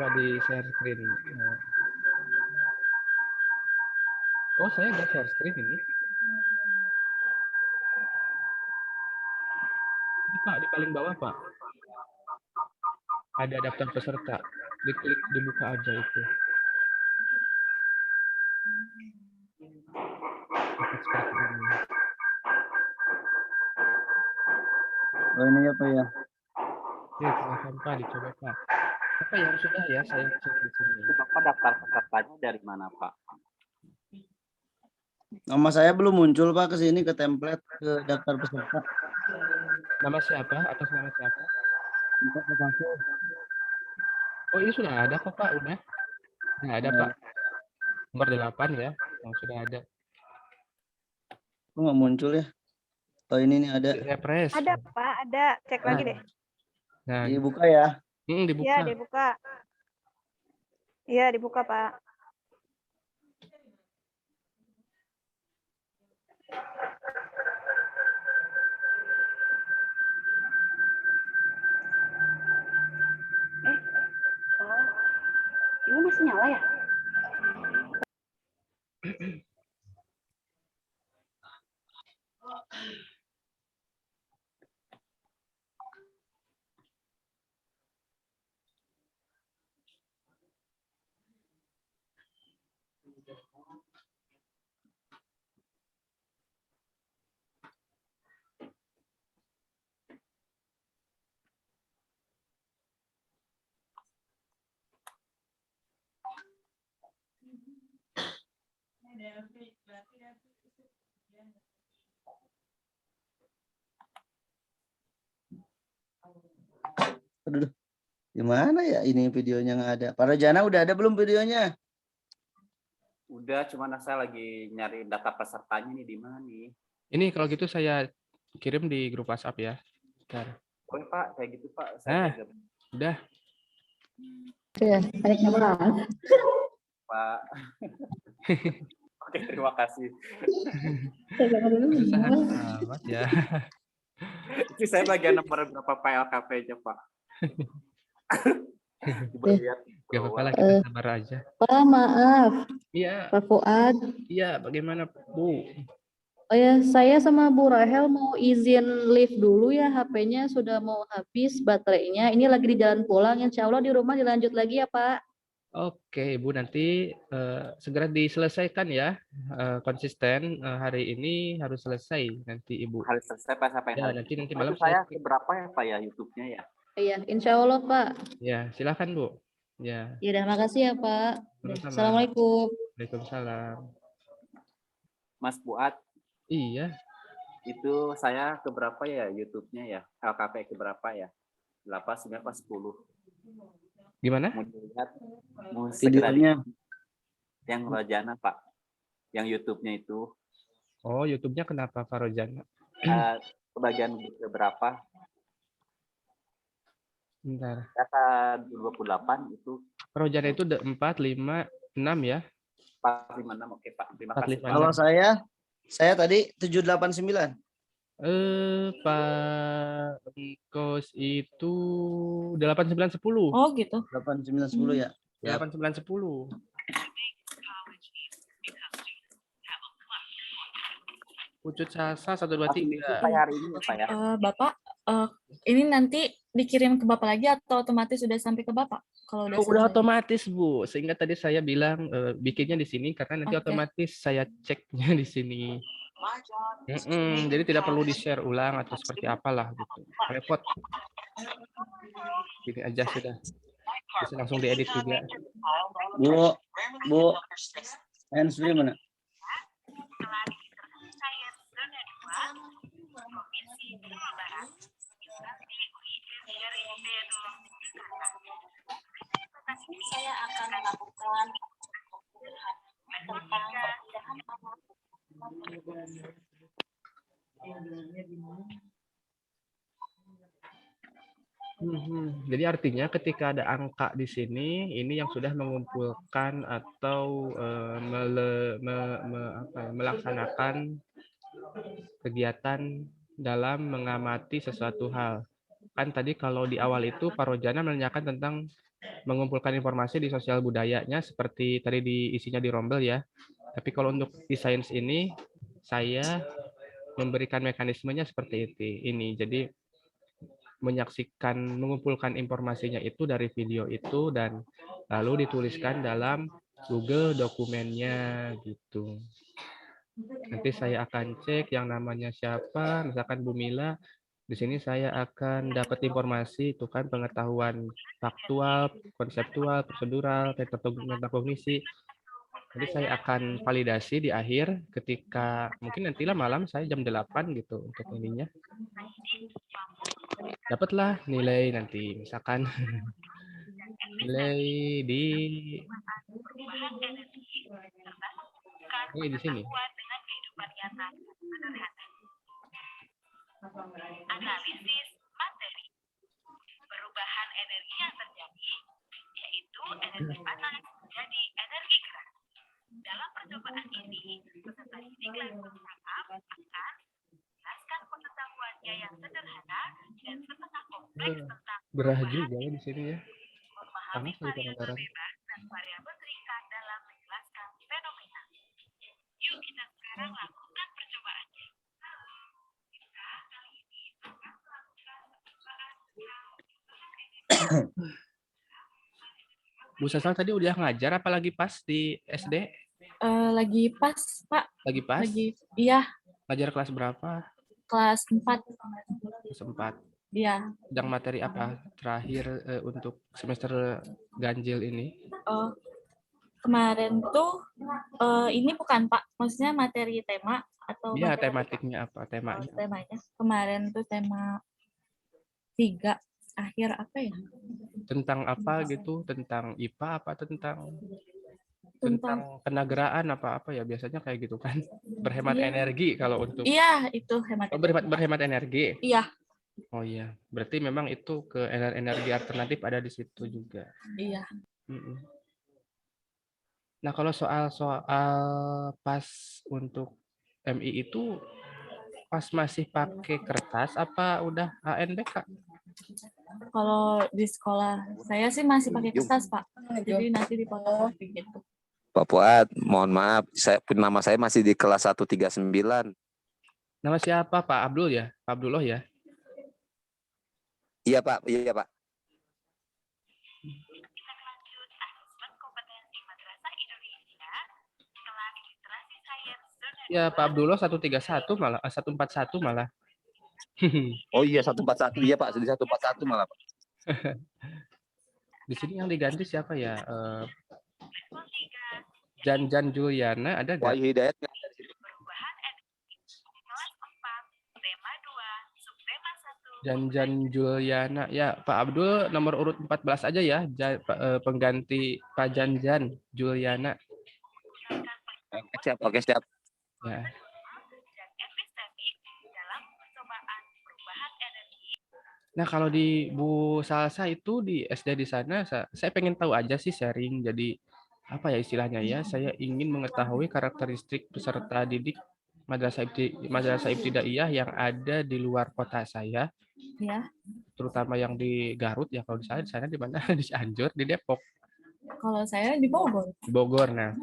coba di share screen. Oh, saya nggak share screen ini. Ini Pak, di paling bawah Pak. Ada daftar peserta. Diklik, dibuka aja itu. Seperti ini. Oh ini apa ya? Ya, silakan Pak, dicoba Pak. Apa yang sudah ya saya cek di sini. Bapak daftar pesertanya dari mana, Pak? Nama saya belum muncul Pak ke sini ke template ke daftar peserta. Nama siapa? Atas nama siapa? Untuk ke masuk. Oh, ini sudah ada kok Pak, udah. Nah, ada Pak. Nomor 8 ya, yang sudah ada. Kok nggak muncul ya? Oh ini nih ada. Refresh. Ada Pak, ada. Cek lagi deh. Nah, Dibuka ya? dibuka. Iya, dibuka. Iya, dibuka Pak. Oh, ini masih nyala ya? Aduh, gimana ya ini videonya nggak ada. Para Jana udah ada belum videonya? Udah, cuman saya lagi nyari data pesertanya nih di mana nih. Ini kalau gitu saya kirim di grup WhatsApp ya. Bentar. Boleh Pak, kayak gitu Pak. Nah. Saya Udah. Ya, baiknya banget. Pak. Oke, terima kasih. Susah amat ya. Itu saya bagian nomor berapa Pak LKP-nya Pak? Coba lihat. Gak apa-apa lah, kita sabar aja. Pak, maaf. Iya. Pak Fuad. Iya, bagaimana Bu? Oh ya, saya sama Bu Rahel mau izin live dulu ya, HP-nya sudah mau habis baterainya. Ini lagi di jalan pulang, insya Allah di rumah dilanjut lagi ya Pak. Oke, Ibu, nanti segera diselesaikan ya. Konsisten hari ini harus selesai nanti Ibu. Harus selesai Pak sampai Ya, hari. nanti malam Saya saya. berapa ya Pak ya YouTube-nya ya? Iya, insya Allah Pak. Ya, silakan Bu. Ya. Ya, terima kasih ya Pak. Sama-sama. Assalamualaikum. Waalaikumsalam. Mas Fuad, Iya. itu saya keberapa ya YouTube-nya ya? LKP keberapa ya? 8, 9, 10. Gimana? Mau lihat musik Videonya. yang Rojana Pak, yang YouTube-nya itu Oh, YouTube-nya kenapa Pak Rojana? bagian berapa? Bentar. Data 28 itu Pak Rojana itu 4, 5, 6 ya? 456. Oke Pak, terima kasih. 456. Kalau saya tadi 789. Pak Kos itu 8910. Oh gitu. 8910 ya. 8910. Pucut Sasa 123. Hari ini Pak ya. Bapak, ini nanti dikirim ke Bapak lagi atau otomatis sudah sampai ke Bapak? Kalau udah Oh, udah selesai? otomatis Bu. Sehingga tadi saya bilang bikinnya di sini karena nanti Oke. otomatis saya ceknya di sini. Jadi tidak perlu di-share ulang atau seperti apalah gitu. Repot. Gini aja sudah. Bisa langsung diedit juga. Bu, handsfree mana? Saya akan melakukan tentang Jadi artinya ketika ada angka di sini, ini yang sudah mengumpulkan atau melaksanakan kegiatan dalam mengamati sesuatu hal. Kan tadi kalau di awal itu Pak Rojana menanyakan tentang mengumpulkan informasi di sosial budayanya seperti tadi isinya di Rombel ya. Tapi kalau untuk di sains ini saya memberikan mekanismenya seperti ini. Jadi mengumpulkan informasinya itu dari video itu dan lalu dituliskan dalam Google dokumennya gitu. Nanti saya akan cek yang namanya siapa, misalkan Bu Mila. Di sini saya akan dapat informasi itu kan pengetahuan faktual, konseptual, prosedural, metakognisi. Nanti saya akan validasi di akhir ketika mungkin nantilah malam saya jam 8 gitu untuk ininya. Dapatlah nilai nanti misalkan nilai di di sini. Analisis materi. Perubahan energi yang terjadi, yaitu energi panas menjadi energi keras. Dalam percobaan ini, peserta didik level startup akan menjelaskan pengetahuannya yang sederhana dan setengah kompleks tentang Gerah juga ya di sini ya. memahami Panas di variabel Pangandaran. bebas dan variabel terikat dalam menjelaskan fenomena. Yuk kita sekarang lakukan percobaannya. Kita kali ini akan melakukan percobaan Bu Sasal tadi udah ngajar apalagi pas di SD? Lagi pas, Pak. Lagi pas? Iya, Ngajar kelas berapa? kelas 4. Kelas 4. Iya. Sedang materi apa terakhir untuk semester ganjil ini? Kemarin tuh ini bukan Pak, maksudnya materi tema atau Iya, materi tematiknya apa? Temanya. temanya. Kemarin tuh tema 3 akhir apa ya? Tentang apa gitu? Tentang IPA apa tentang kenegaraan apa ya biasanya kayak gitu kan? Berhemat Iya. energi kalau untuk Iya, itu hemat. Oh, berhemat energi. Iya. Oh iya, berarti memang itu ke energi alternatif ada di situ juga. Iya. Nah, kalau soal pas untuk MI itu pas masih pakai kertas apa udah HNBK? Kalau di sekolah saya sih masih pakai kertas, Pak. Jadi nanti difotokopi gitu. Pak Fuad, mohon maaf, nama saya masih di kelas 139. Nama siapa, Pak Abdul ya? Pak Abdullah ya? Iya, Pak. Iya, Pak. Ya, Pak Abdullah 131 malah, 141 malah. Oh iya, 141. Iya, Pak. Di 141 malah, Pak. Di sini yang diganti siapa ya? Jan Juliana ada nggak? Wahyu Hidayat nggak ada di situ. Jan Juliana. Ya, Pak Abdul nomor urut 14 aja ya. Pengganti Pak Jan Juliana. Siap, oke, siap. Ya. Nah, kalau di Bu Salsa itu di SD di sana, saya pengen tahu aja sih sharing. Jadi apa ya istilahnya ya? Saya ingin mengetahui karakteristik peserta didik Madrasah Ibtidaiyah yang ada di luar kota saya. Ya. Terutama yang di Garut ya. Kalau di sana di mana? Di Cianjur, di Depok. Kalau saya di Bogor. Bogor, nah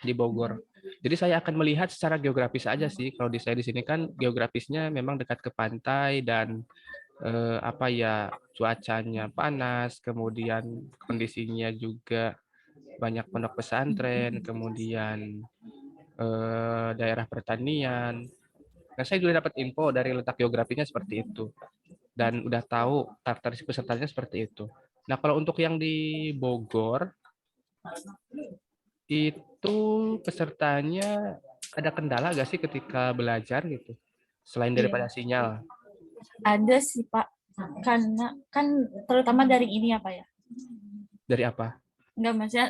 di Bogor. Jadi saya akan melihat secara geografis aja sih. Kalau saya di sini kan geografisnya memang dekat ke pantai dan cuacanya panas, kemudian kondisinya juga banyak pondok pesantren, kemudian daerah pertanian. Nah, saya juga dapat info dari letak geografinya seperti itu dan udah tahu karakteristik pesertanya seperti itu. Nah, kalau untuk yang di Bogor itu pesertanya ada kendala nggak sih ketika belajar gitu selain daripada sinyal? Ada sih Pak, karena kan terutama dari ini ya Pak ya. Dari apa? Enggak, maksudnya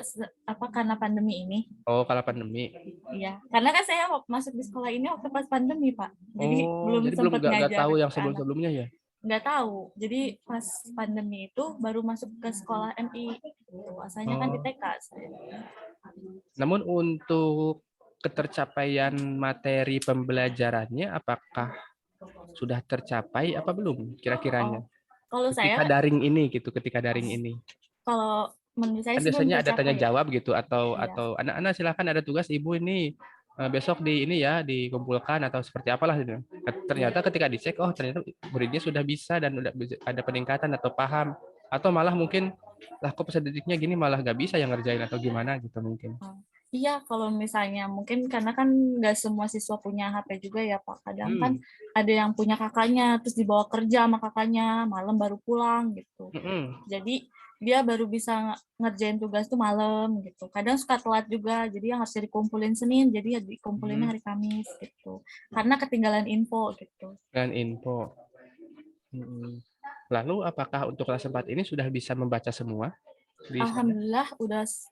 karena pandemi ini. Oh, karena pandemi. Iya, karena kan saya masuk di sekolah ini waktu pas pandemi Pak. Jadi belum sempat ngajar. Nggak tahu yang sebelum-sebelumnya ya? Nggak tahu. Jadi pas pandemi itu baru masuk ke sekolah MI. Asalnya kan di TK saya. Namun untuk ketercapaian materi pembelajarannya apakah sudah tercapai apa belum kira-kiranya? Kalau ketika saya daring ini gitu, ketika daring ini. Kalau menurut saya Kan sih belum biasanya ada tanya tercapai ya. jawab gitu atau Iya. anak-anak silakan ada tugas ibu ini besok di ini ya dikumpulkan atau seperti apalah gitu. Ternyata ketika dicek oh ternyata muridnya sudah bisa dan udah ada peningkatan atau paham atau malah mungkin lah kok peserta didiknya gini malah nggak bisa yang ngerjain atau gimana gitu mungkin. Iya, kalau misalnya mungkin karena kan nggak semua siswa punya HP juga ya Pak. Kadang kan ada yang punya kakaknya, terus dibawa kerja sama kakaknya, malam baru pulang gitu. Jadi dia baru bisa ngerjain tugas tuh malam gitu. Kadang suka telat juga, jadi yang harus dikumpulin Senin, jadi ya dikumpulin hari Kamis gitu. Karena ketinggalan info gitu. Dengan info. Lalu apakah untuk kelas 4 ini sudah bisa membaca semua? Di sana? Alhamdulillah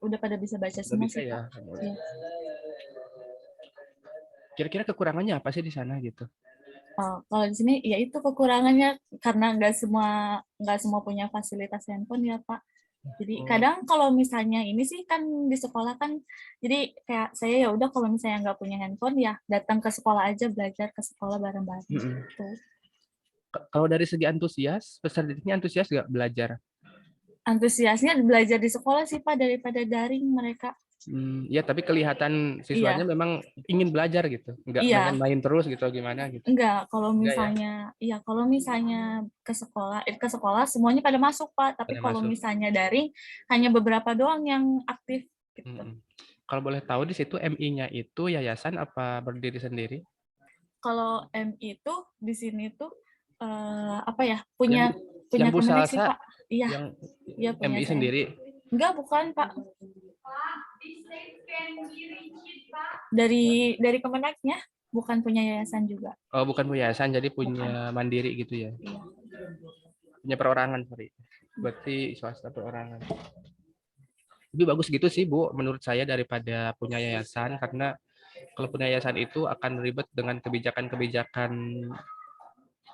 udah pada bisa baca Udah semua bisa sih ya. Pak. Iya. Kira-kira kekurangannya apa sih di sana gitu? Kalau di sini ya itu kekurangannya karena nggak semua punya fasilitas handphone ya Pak. Jadi kadang kalau misalnya ini sih kan di sekolah kan, jadi kayak saya ya udah kalau misalnya nggak punya handphone ya datang ke sekolah aja, belajar ke sekolah bareng-bareng gitu. Kalau dari segi antusias, peserta didiknya antusias nggak belajar? Antusiasnya belajar di sekolah sih Pak daripada daring mereka. Ya tapi kelihatan siswanya Iya. memang ingin belajar gitu, nggak Iya. pengen main terus gitu gimana gitu. Enggak, kalau Enggak ya? misalnya iya kalau misalnya ke sekolah semuanya pada masuk Pak, tapi Pada kalau masuk. misalnya daring hanya beberapa doang yang aktif gitu. Kalau boleh tahu di situ MI-nya itu yayasan apa berdiri sendiri? Kalau MI itu di sini tuh apa ya, punya yang Bu Kemenek sih Salsa, Pak. Iya. yang Iya punya MI saya. sendiri. Enggak, bukan Pak. Dari Kemeneknya, bukan punya yayasan juga. Oh, bukan punya yayasan, jadi punya mandiri gitu ya. Iya. Punya perorangan, sorry. Berarti swasta perorangan. Lebih bagus gitu sih, Bu, menurut saya daripada punya yayasan, karena kalau punya yayasan itu akan ribet dengan kebijakan-kebijakan,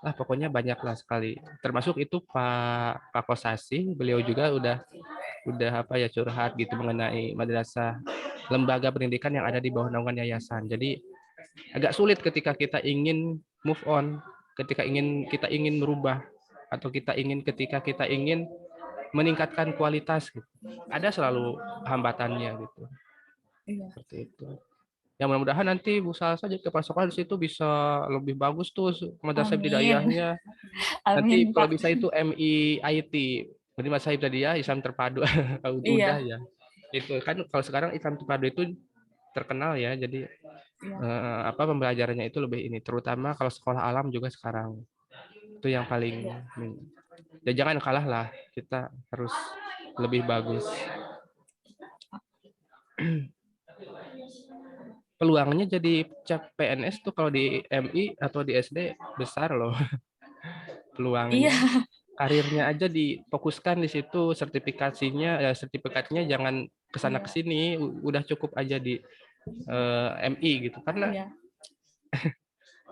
pokoknya banyak lah sekali. Termasuk itu Pak Kosasi, beliau juga udah apa ya curhat gitu mengenai madrasah lembaga pendidikan yang ada di bawah naungan yayasan. Jadi agak sulit ketika kita ingin move on, ketika kita ingin merubah atau ketika kita ingin meningkatkan kualitas gitu. Ada selalu hambatannya gitu. Iya. Seperti itu. Ya mudah-mudahan nanti Bu Salsa jadi kepala sekolah di situ bisa lebih bagus tuh madrasah ibtidaiyahnya. Nanti kalau bisa itu MI IT. Berarti Mas Saib tadi ya Islam terpadu. Udah ya. Itu kan kalau sekarang Islam terpadu itu terkenal ya. Jadi pembelajarannya itu lebih ini, terutama kalau sekolah alam juga sekarang. Itu yang paling ya jangan kalah lah, kita harus lebih bagus. Peluangnya jadi PNS tuh kalau di MI atau di SD besar loh. Peluangnya. Iya. Karirnya aja difokuskan di situ, sertifikatnya jangan kesana kesini, udah cukup aja di MI gitu. Karena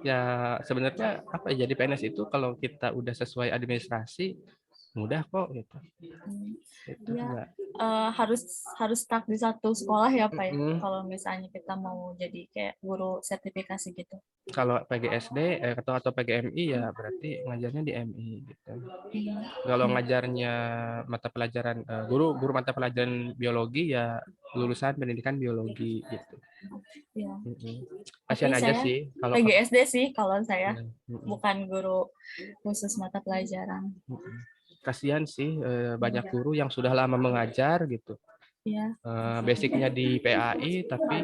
ya sebenarnya jadi PNS itu kalau kita udah sesuai administrasi mudah kok gitu. Itu ya, harus stuck di satu sekolah ya Pak ya. Kalau misalnya kita mau jadi kayak guru sertifikasi gitu. Kalau PGSD atau PGMI ya berarti ngajarnya di MI gitu. Kalau ngajarnya mata pelajaran guru mata pelajaran biologi ya lulusan pendidikan biologi gitu. Iya. Kasihan aja sih kalau PGSD sih kalau saya bukan guru khusus mata pelajaran. Kasihan sih banyak guru yang sudah lama mengajar gitu. Iya. Basicnya di PAI tapi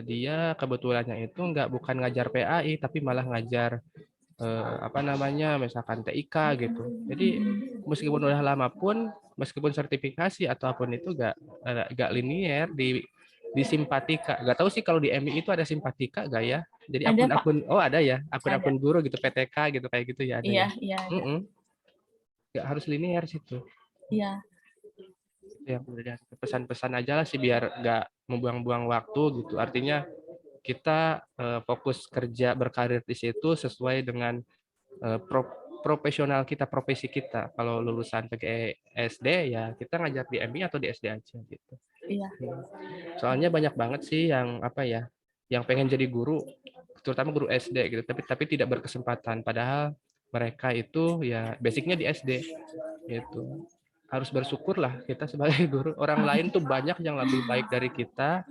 dia kebetulannya itu bukan ngajar PAI tapi malah ngajar misalkan TIK gitu. Jadi meskipun udah lama pun, meskipun sertifikasi atau apapun itu gak linier di simpatika. Gak tahu sih kalau di MI itu ada simpatika gak ya? Jadi akun-akun ada ya, akun-akun guru gitu, PTK gitu kayak gitu ya ada. Iya. Gak harus linier situ. Iya. Yang udah pesan-pesan aja lah sih biar nggak membuang-buang waktu gitu. Artinya kita fokus kerja berkarir di situ sesuai dengan profesional kita, profesi kita. Kalau lulusan PGSD ya kita ngajar di MI atau di SD aja gitu. Iya. Soalnya banyak banget sih yang yang pengen jadi guru, terutama guru SD gitu, tapi tidak berkesempatan. Padahal mereka itu ya basicnya di SD gitu. harus bersyukurlah kita sebagai guru. Orang lain tuh banyak yang lebih baik dari kita.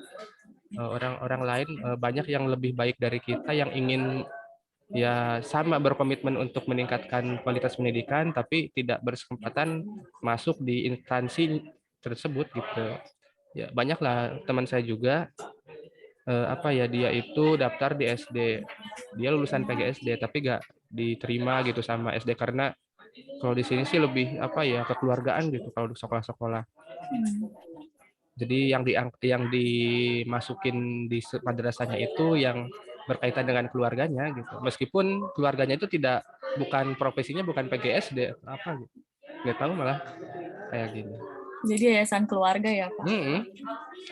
Orang-orang lain banyak yang lebih baik dari kita yang ingin ya sama berkomitmen untuk meningkatkan kualitas pendidikan tapi tidak berkesempatan masuk di instansi tersebut gitu. Ya banyaklah teman saya juga apa ya dia itu daftar di SD. Dia lulusan PGSD tapi nggak diterima gitu sama SD karena kalau di sini sih lebih apa ya kekeluargaan gitu kalau di sekolah-sekolah. Jadi yang dimasukin di madrasahnya itu yang berkaitan dengan keluarganya gitu. Meskipun keluarganya itu bukan profesinya bukan PGSD apa gitu. Nggak tahu malah kayak gini. Jadi yayasan keluarga ya, Pak?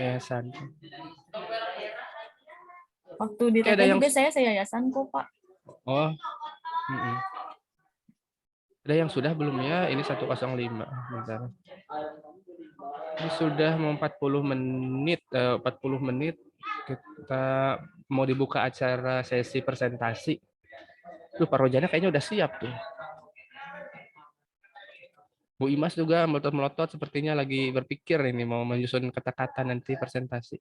Yayasan. Waktu di TK juga saya yayasan kok, Pak. Oh. Ada yang sudah belum ya? Ini 105. Bentar. Ini sudah mau 40 menit. 40 menit kita mau dibuka acara sesi presentasi. Tuh Pak Rojana kayaknya udah siap tuh. Bu Imas juga melotot-melotot sepertinya lagi berpikir ini mau menyusun kata-kata nanti presentasi.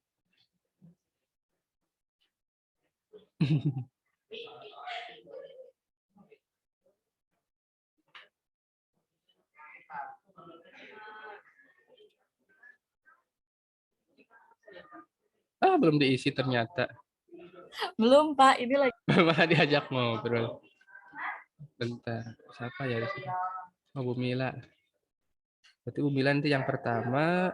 Belum diisi ternyata. Belum, Pak. Ini lagi. Malah diajak ngobrol. Bentar, siapa ya? Oh, Bu Mila. Berarti Bu Mila nanti yang pertama.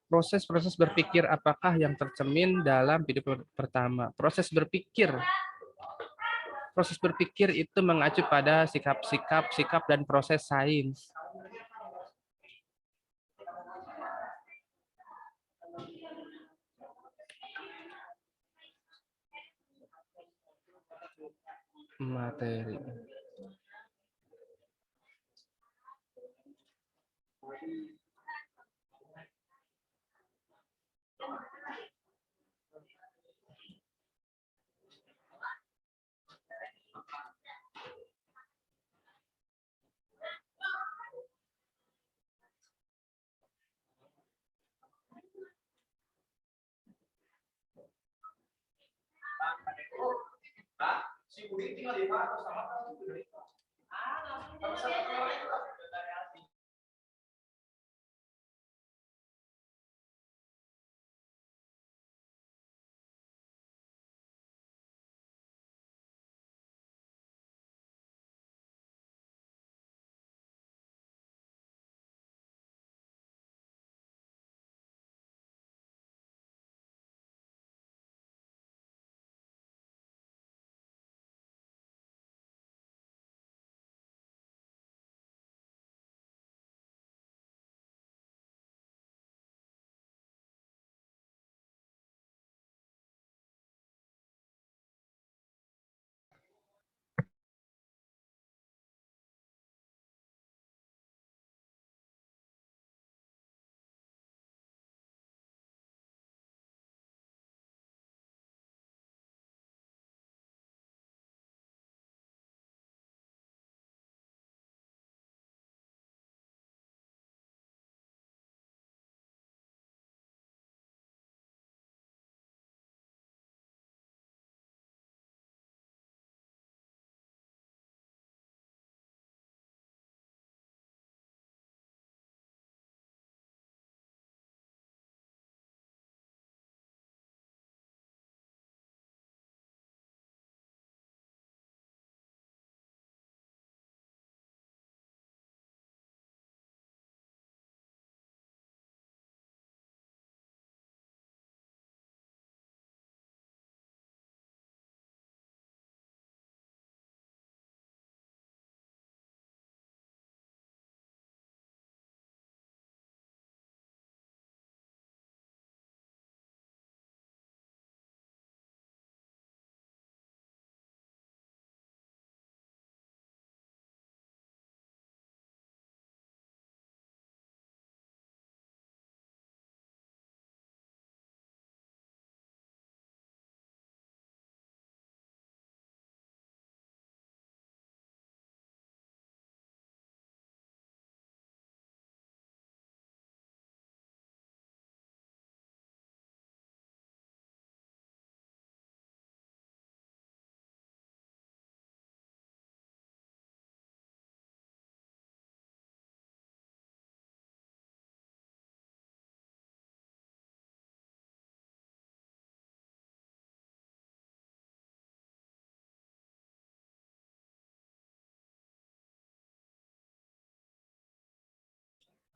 Proses-proses berpikir apakah yang tercermin dalam video pertama? Proses berpikir. Proses berpikir itu mengacu pada sikap dan proses sains. Materi. Si Udin tinggal di mana sama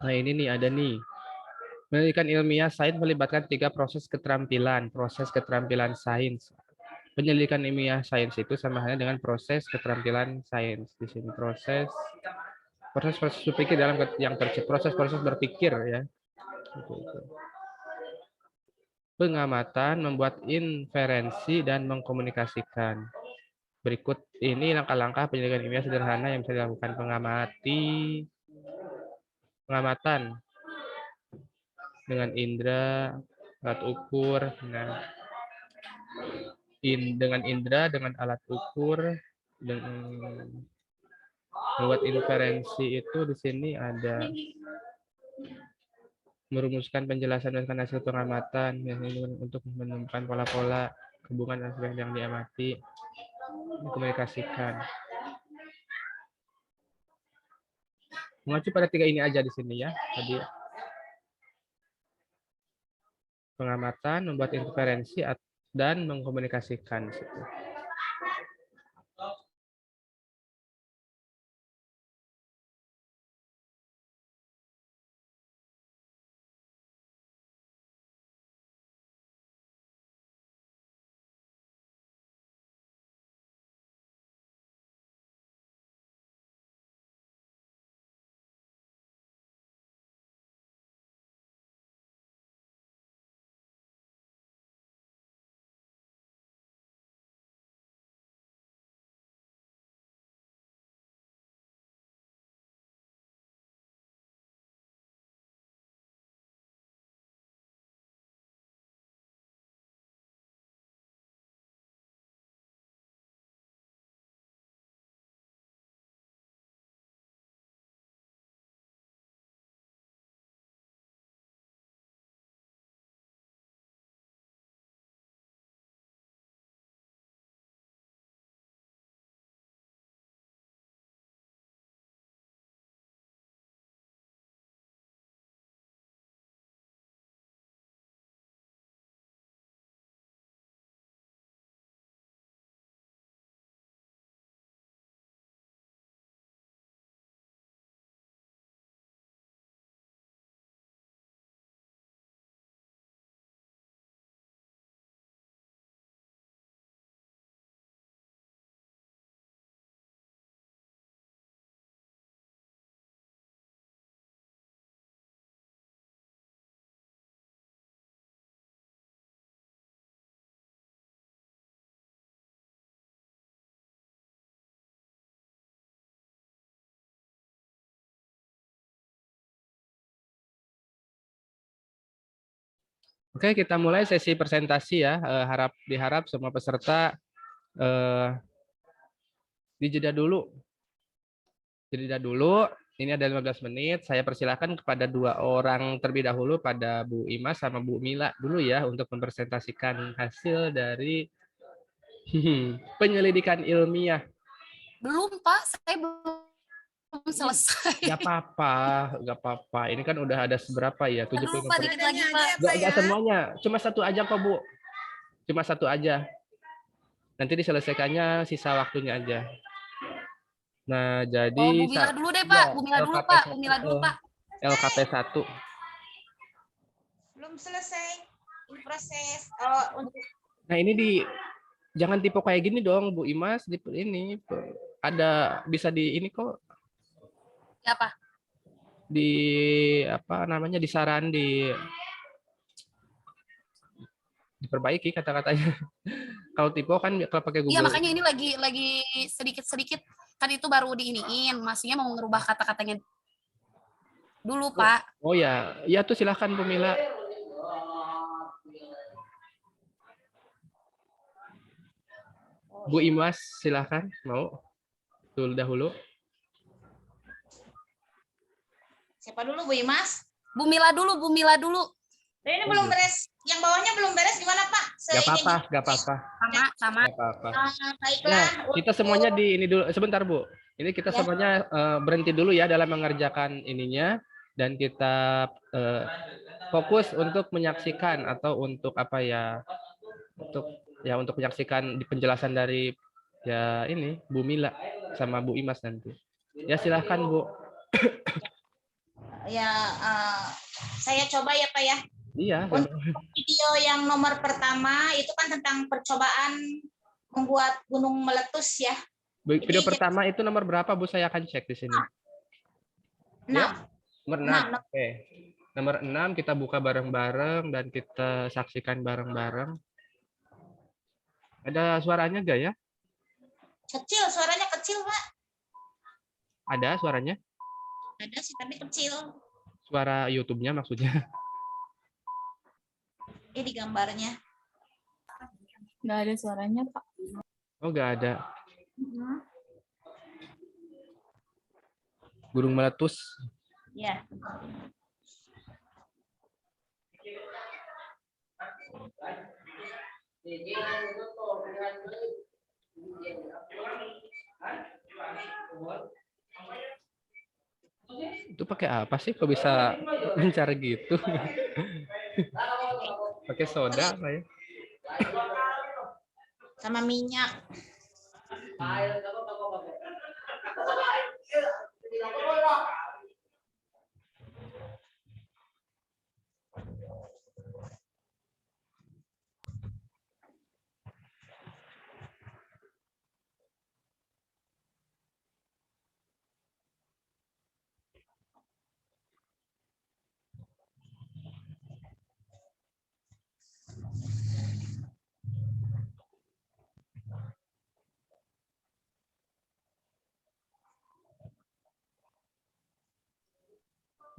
Nah, ini nih ada nih. Pendidikan ilmiah sains melibatkan 3 proses keterampilan. Proses keterampilan sains. Penyelidikan ilmiah sains itu sama halnya dengan proses keterampilan sains. Di sini proses berpikir dalam yang proses berpikir ya. Pengamatan, membuat inferensi dan mengkomunikasikan. Berikut ini langkah-langkah penyelidikan ilmiah sederhana yang bisa dilakukan. Pengamatan dengan indera, alat ukur, dengan indera, dengan alat ukur, dengan membuat inferensi itu di sini ada merumuskan penjelasan dan hasil pengamatan untuk menemukan pola-pola hubungan aspek yang diamati, dikomunikasikan. Mengacu pada 3 ini aja di sini ya. Tadi pengamatan, membuat inferensi dan mengkomunikasikan. Oke, kita mulai sesi presentasi ya. Diharap semua peserta dijeda dulu. Ini ada 15 menit. Saya persilakan kepada 2 orang terlebih dahulu, pada Bu Imas sama Bu Mila dulu ya, untuk mempresentasikan hasil dari penyelidikan ilmiah. Belum, Pak. Saya belum selesai. Gak apa-apa. Ini kan udah ada seberapa ya? 75%. Aduh, Pak, dikit lagi, Pak. Gak semuanya. Cuma 1 aja kok, Bu. Cuma 1 aja. Nanti diselesaikannya sisa waktunya aja. Nah, jadi Bu Mila dulu deh, Pak. Bu Mila dulu, Pak. Bu Mila dulu, Pak. LKP 1. Belum selesai proses untuk. Nah, ini jangan tipe kayak gini dong, Bu Imas. Ini ada bisa di ini kok. Ya, Pak. Di apa namanya? Diperbaiki kata-katanya. Kalau tipe kan kalau pakai Google. Iya, makanya ini lagi sedikit-sedikit kan itu baru diiniin, maksudnya mau ngerubah kata-katanya dulu, Pak. Oh ya, ya tuh silahkan Bu Mila. Bu Imas silahkan mau dahulu. Siapa dulu, Bu Imas? Bu Mila dulu. Ini belum beres. Yang bawahnya belum beres gimana, Pak? Gak apa-apa. Sama. Baiklah. Nah, kita semuanya di ini dulu. Sebentar, Bu. Ini kita semuanya berhenti dulu ya dalam mengerjakan ininya, dan kita fokus untuk menyaksikan atau untuk apa ya? Untuk menyaksikan di penjelasan dari ya ini Bu Mila sama Bu Imas nanti. Ya silahkan, Bu. saya coba ya Pak ya. Iya. Untuk video yang nomor pertama itu kan tentang percobaan membuat gunung meletus ya. Video pertama itu nomor berapa Bu? Saya akan cek di sini. 6. Ya? Nomor 6. Oke. Nomor 6 kita buka bareng-bareng dan kita saksikan bareng-bareng. Ada suaranya enggak ya? Kecil, suaranya kecil Pak. Ada suaranya? Ada sih tapi kecil. Suara YouTube-nya maksudnya? Ini gambarnya. Nggak ada suaranya Pak. Oh nggak ada. Gunung meletus. Ya. Itu pakai apa sih? Kok bisa mencari gitu? Pakai soda apa ya? Sama minyak.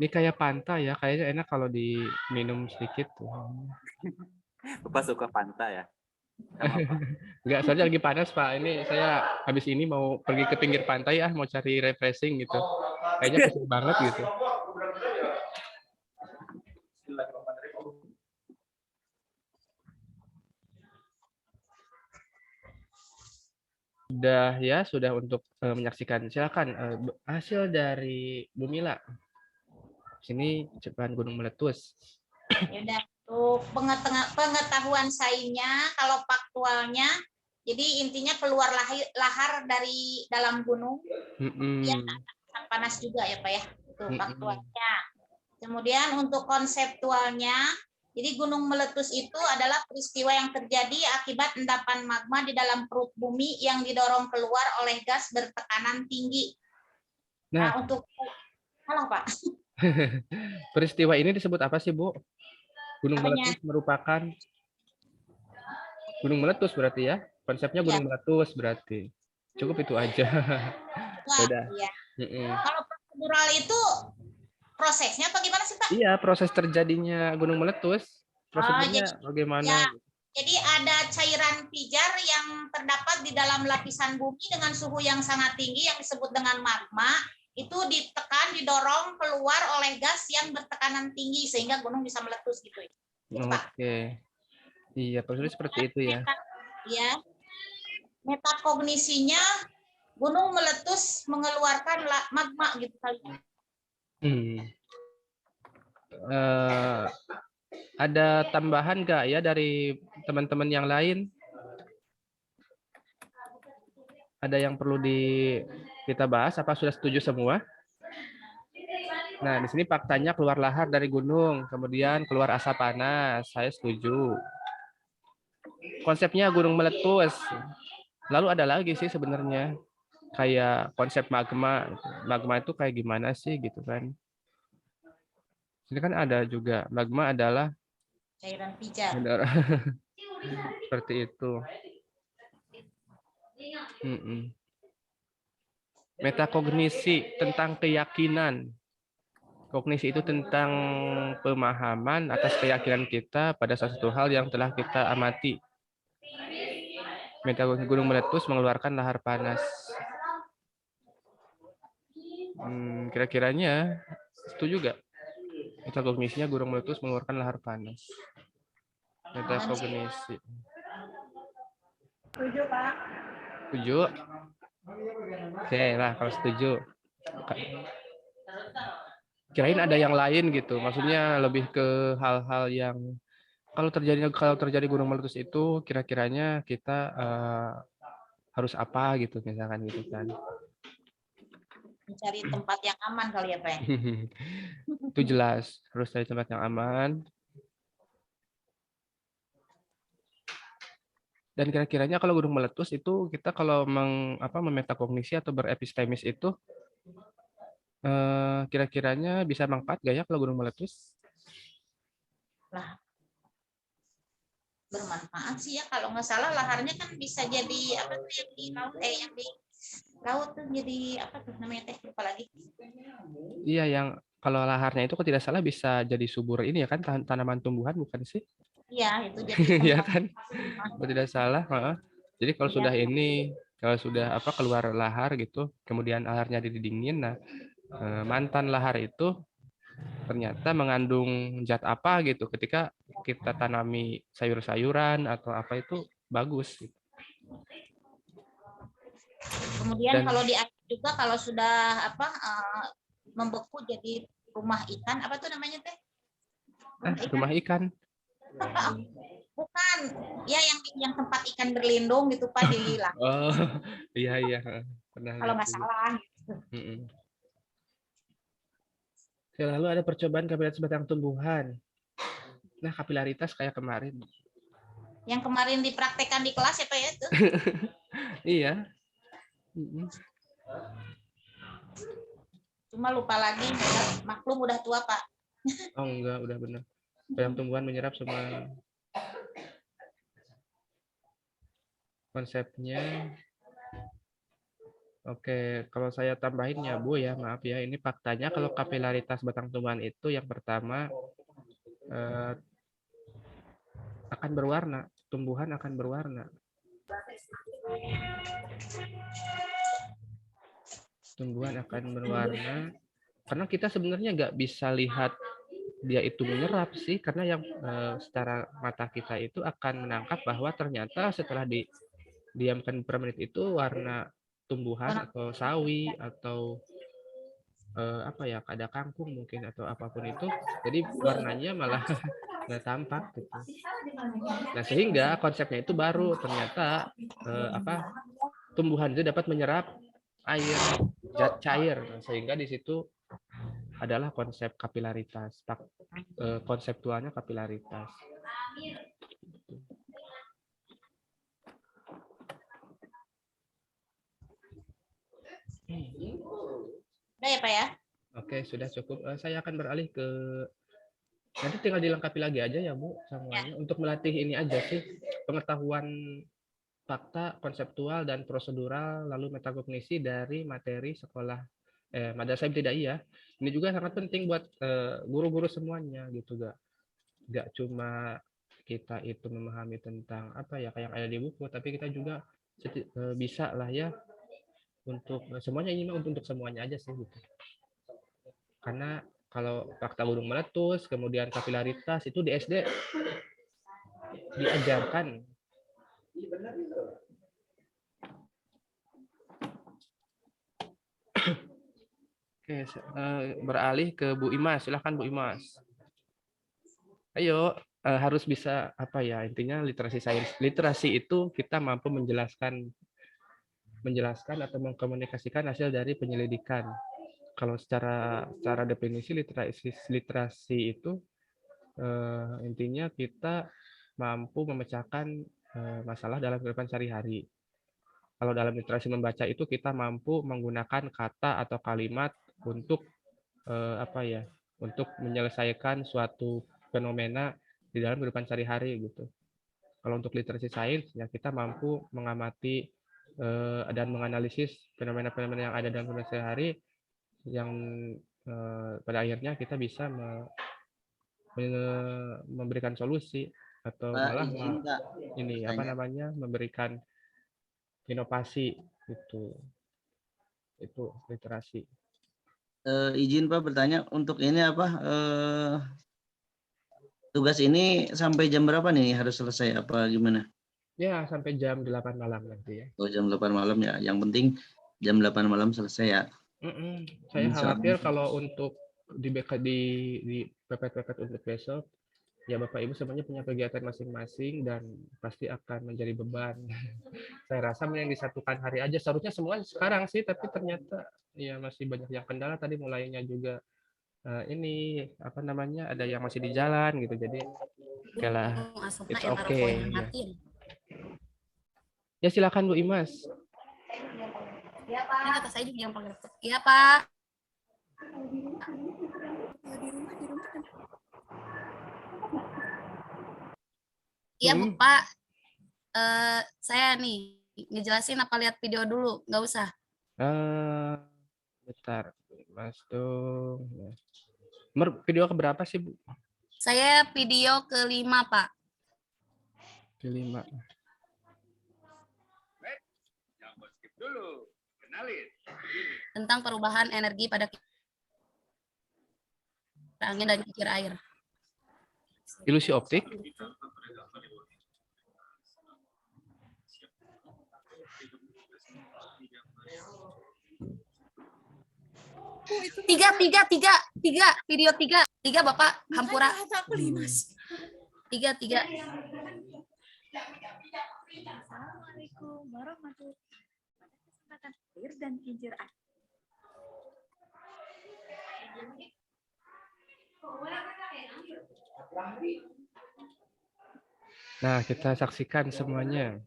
Ini kayak Fanta ya, kayaknya enak kalau diminum sedikit tuh. Bapak suka Fanta ya? Enggak, soalnya lagi panas Pak. Ini saya habis ini mau pergi ke pinggir pantai mau cari refreshing gitu. Kayaknya kesel banget gitu. Sudah ya, sudah untuk menyaksikan. Silakan hasil dari Bu Mila. Sini cepat gunung meletus. Ya udah, untuk pengetahuan sainnya, kalau faktualnya, jadi intinya keluar lahar dari dalam gunung, yang panas juga ya Pak ya, itu faktualnya. Kemudian untuk konseptualnya, jadi gunung meletus itu adalah peristiwa yang terjadi akibat endapan magma di dalam perut bumi yang didorong keluar oleh gas bertekanan tinggi. Nah untuk salah Pak. Peristiwa ini disebut apa sih Bu? Gunung meletus merupakan gunung meletus berarti ya? Konsepnya gunung meletus berarti. Cukup itu aja. Sudah. Ya. Kalau prosedural itu prosesnya apa gimana sih Pak? Iya, proses terjadinya gunung meletus. Prosedurnya bagaimana? Ya, jadi ada cairan pijar yang terdapat di dalam lapisan bumi dengan suhu yang sangat tinggi yang disebut dengan magma. Itu ditekan, didorong keluar oleh gas yang bertekanan tinggi sehingga gunung bisa meletus gitu. Oke. Iya, prosedur seperti itu ya. Ya. Metakognisinya gunung meletus mengeluarkan magma gitu kali. Ada tambahan nggak ya dari teman-teman yang lain? Ada yang perlu kita bahas? Apa sudah setuju semua? Nah, di sini faktanya keluar lahar dari gunung, kemudian keluar asap panas. Saya setuju. Konsepnya gunung meletus. Lalu ada lagi sih sebenarnya. Kayak konsep magma. Magma itu kayak gimana sih gitu kan. Ini kan ada juga. Magma adalah cairan pijar. Seperti itu. Metakognisi tentang keyakinan. Kognisi itu tentang pemahaman atas keyakinan kita pada suatu hal yang telah kita amati. Metakognisi gunung meletus mengeluarkan lahar panas. Kira-kiranya setuju gak? Metakognisinya gunung meletus mengeluarkan lahar panas. Metakognisi. Setuju Pak. Setuju? Oke lah kalau setuju. Kirain ada yang lain gitu. Maksudnya lebih ke hal-hal yang kalau terjadi gunung meletus itu kira-kiranya kita harus apa gitu misalkan gitu kan. mencari tempat yang aman kali ya Pak ya? Itu jelas, harus cari tempat yang aman. Dan kira-kiranya kalau gunung meletus itu kita kalau memetakognisi atau berepistemis itu kira-kiranya bisa manfaat gak ya kalau gunung meletus? Lah, bermanfaat sih ya, kalau nggak salah laharnya kan bisa jadi apa tuh yang di laut yang di laut tuh jadi apa tuh namanya lupa lagi. Iya, yang kalau laharnya itu kalau tidak salah bisa jadi subur ini ya kan, tanaman tumbuhan bukan sih? Iya, itu jadi Iya kan? Kalau tidak salah, jadi kalau sudah kalau sudah keluar lahar gitu, kemudian laharnya didingin, nah mantan lahar itu ternyata mengandung zat apa gitu. Ketika kita tanami sayur-sayuran atau apa itu bagus. Gitu. Kemudian kalau di air juga kalau sudah membeku jadi rumah ikan, apa tuh namanya teh? Rumah ikan. Bukan, ya yang tempat ikan berlindung gitu Pak di laut. Oh, iya pernah. Kalau nggak salah. Gitu. Lalu ada percobaan kapilaritas batang tumbuhan. Nah, kapilaritas kayak kemarin. Yang kemarin dipraktekkan di kelas ya Pak ya itu? Iya. Cuma lupa lagi, maklum udah tua Pak. Oh enggak, udah benar. Batang tumbuhan menyerap semua konsepnya. Oke, kalau saya tambahin ya Bu ya, maaf ya, ini faktanya kalau kapilaritas batang tumbuhan itu yang pertama akan berwarna, tumbuhan akan berwarna. Tumbuhan akan berwarna, karena kita sebenarnya nggak bisa lihat dia itu menyerap sih, karena yang secara mata kita itu akan menangkap bahwa ternyata setelah didiamkan beberapa menit itu warna tumbuhan atau sawi atau ada kangkung mungkin atau apapun itu, jadi warnanya malah nggak tampak gitu. Nah sehingga konsepnya itu baru, ternyata tumbuhan itu dapat menyerap air, zat cair, sehingga di situ adalah konsep kapilaritas, konseptualnya kapilaritas. Udah ya Pak ya? Oke, sudah cukup. Saya akan beralih ke, nanti tinggal dilengkapi lagi aja ya Bu semuanya. Untuk melatih ini aja sih, pengetahuan fakta, konseptual, dan prosedural, lalu metakognisi dari materi sekolah madrasah ibtidaiyah. Ini juga sangat penting buat guru-guru semuanya gitu, gak cuma kita itu memahami tentang kayak yang ada di buku, tapi kita juga bisa lah ya untuk semuanya, ini untuk semuanya aja sih gitu. Karena kalau fakta gunung meletus, kemudian kapilaritas itu di SD diajarkan. Oke, beralih ke Bu Imas. Silahkan Bu Imas. Ayo, harus bisa intinya literasi sains. Literasi itu kita mampu menjelaskan atau mengkomunikasikan hasil dari penyelidikan. Kalau secara definisi literasi itu intinya kita mampu memecahkan masalah dalam kehidupan sehari-hari. Kalau dalam literasi membaca itu kita mampu menggunakan kata atau kalimat untuk untuk menyelesaikan suatu fenomena di dalam kehidupan sehari-hari gitu. Kalau untuk literasi sains ya kita mampu mengamati dan menganalisis fenomena-fenomena yang ada dalam kehidupan sehari-hari yang pada akhirnya kita bisa memberikan solusi atau malah memberikan inovasi itu literasi. Izin Pak bertanya, untuk ini tugas ini sampai jam berapa nih harus selesai apa gimana? Ya, sampai jam 8 malam nanti ya. Oh, jam 8 malam ya. Yang penting jam 8 malam selesai ya. Saya khawatir kalau untuk di pepet-pepet untuk besok ya Bapak Ibu semuanya punya kegiatan masing-masing dan pasti akan menjadi beban. Saya rasa yang disatukan hari aja seharusnya semua sekarang sih, tapi ternyata ya masih banyak yang kendala tadi mulainya juga ini apa namanya ada yang masih di jalan gitu. Jadi oke lah, it's okay. Ya silakan Bu Imas. Iya Pak. Ini kata saya juga yang panggil. Iya Pak. Di rumah. Iya Bu Pak. Saya nih ngejelasin apa lihat video dulu, nggak usah. Bentar, Mas dong. Video keberapa sih Bu? Saya video kelima Pak. Kelima. Dulu, kenalin. Tentang perubahan energi pada angin dan kincir air. Ilusi optik. Tiga video tiga Bapak Hampura. Tiga. Assalamualaikum warahmatullahi wabarakatuh. Kesempatan air dan kincir air. Nah, kita saksikan semuanya.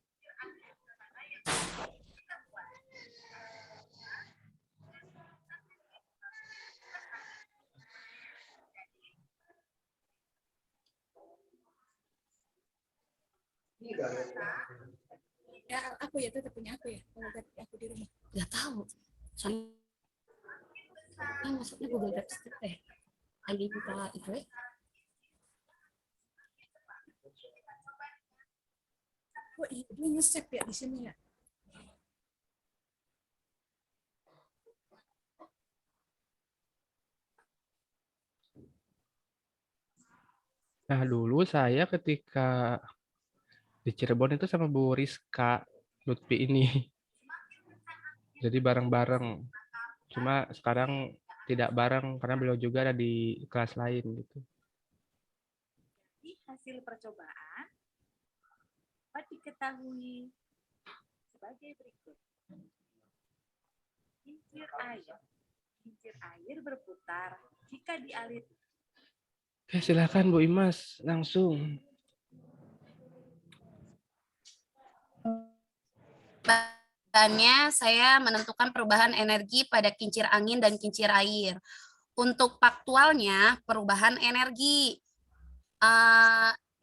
Ya, aku ya tetap punya aku ya. Kalau aku di rumah. Nggak tahu. Soalnya maksudnya Google Drive lagi buka itu ya. Oh iya, dia nge-save ya di sini ya. Nah, dulu saya ketika di Cirebon itu sama Bu Rizka Lutfi ini. Jadi bareng-bareng. Cuma sekarang tidak bareng karena beliau juga ada di kelas lain gitu. Jadi hasil percobaan dapat diketahui sebagai berikut. Kincir air berputar jika dialiri. Oke, silakan Bu Imas langsung. Saya menentukan perubahan energi pada kincir angin dan kincir air. Untuk faktualnya, perubahan energi.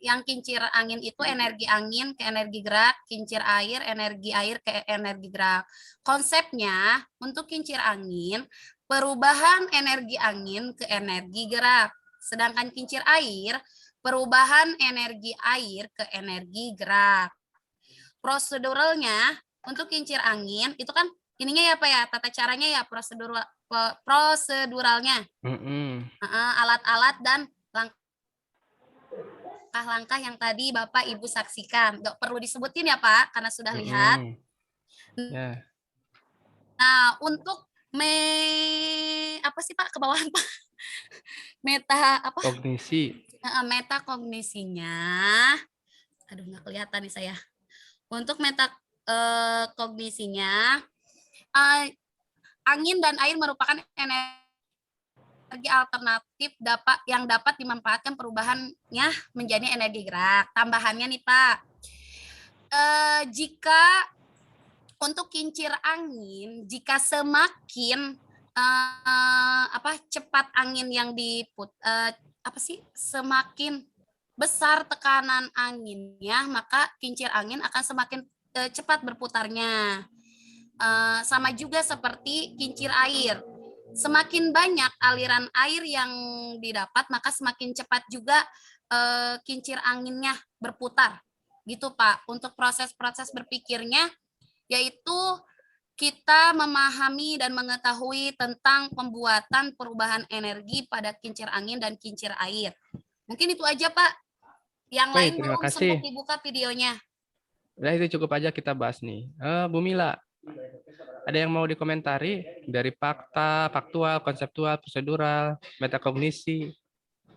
Yang kincir angin itu energi angin ke energi gerak, kincir air ke energi gerak. Konsepnya, untuk kincir angin, perubahan energi angin ke energi gerak. Sedangkan kincir air, perubahan energi air ke energi gerak. Proseduralnya, untuk kincir angin, itu kan ininya ya Pak ya, tata caranya ya proseduralnya. Alat-alat dan langkah-langkah yang tadi Bapak Ibu saksikan. Nggak perlu disebutin ya Pak, karena sudah lihat. Nah, untuk apa sih Pak, ke bawahan Pak? Metakognisinya, aduh nggak kelihatan nih saya. Untuk metakognisinya, angin dan air merupakan energi alternatif yang dapat dimanfaatkan perubahannya menjadi energi gerak. Tambahannya nih Pak, jika untuk kincir angin, jika semakin cepat angin yang semakin besar tekanan anginnya, maka kincir angin akan semakin cepat berputarnya. Sama juga seperti kincir air. Semakin banyak aliran air yang didapat, maka semakin cepat juga kincir anginnya berputar. Gitu Pak. Untuk proses-proses berpikirnya, yaitu kita memahami dan mengetahui tentang pembuatan perubahan energi pada kincir angin dan kincir air. Mungkin itu aja Pak. Yang lain belum sempat dibuka videonya. Nah, itu cukup aja kita bahas nih. Bu Mila, ada yang mau dikomentari dari fakta, faktual, konseptual, prosedural, metakognisi?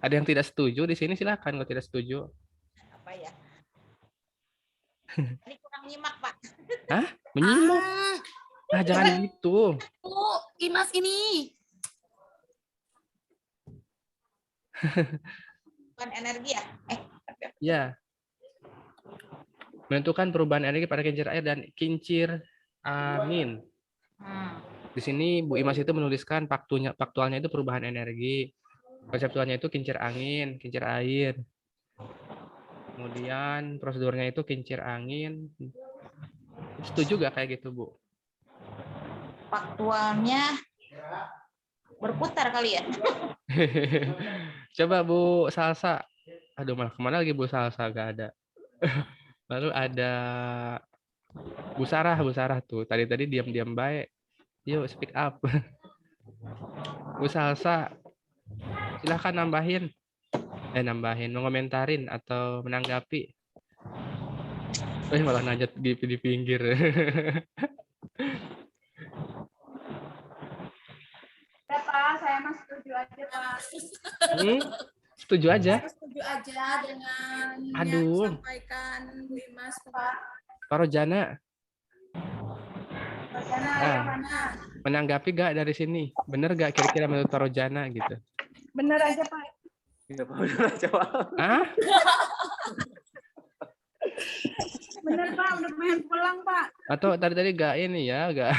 Ada yang tidak setuju di sini, silakan kalau tidak setuju. Apa ya? Ini kurang nyimak, Pak. Hah? Menyimak? Nah, jangan gitu. Imas ini. Bukan energi ya? Ya. Menentukan perubahan energi pada kincir air dan kincir angin. Di sini Bu Imas itu menuliskan faktualnya itu perubahan energi. Konseptualnya itu kincir angin, kincir air. Kemudian prosedurnya itu kincir angin. Setuju gak kayak gitu, Bu? Faktualnya berputar kali ya. Coba Bu Salsa. Aduh, malah kemana lagi Bu Salsa? Gak ada. Lalu ada Bu Sarah tuh. Tadi diam-diam baik. Yuk, speak up. Bu Salsa, silahkan nambahin. Mengomentarin atau menanggapi. Malah najat di pinggir. Ya, Pak, saya mah setuju aja, Pak. Setuju aja? Setuju aja dengan yang Aduh. disampaikan Bu Imas, Pak. Pak Rojana. Menanggapi gak dari sini? Bener gak kira-kira menurut Pak Rojana gitu? Bener aja, Pak. Iya, Pak, bener aja, Pak. Hah? Bener, Pak. Udah pengen pulang, Pak. Atau tadi gak ini ya? Gak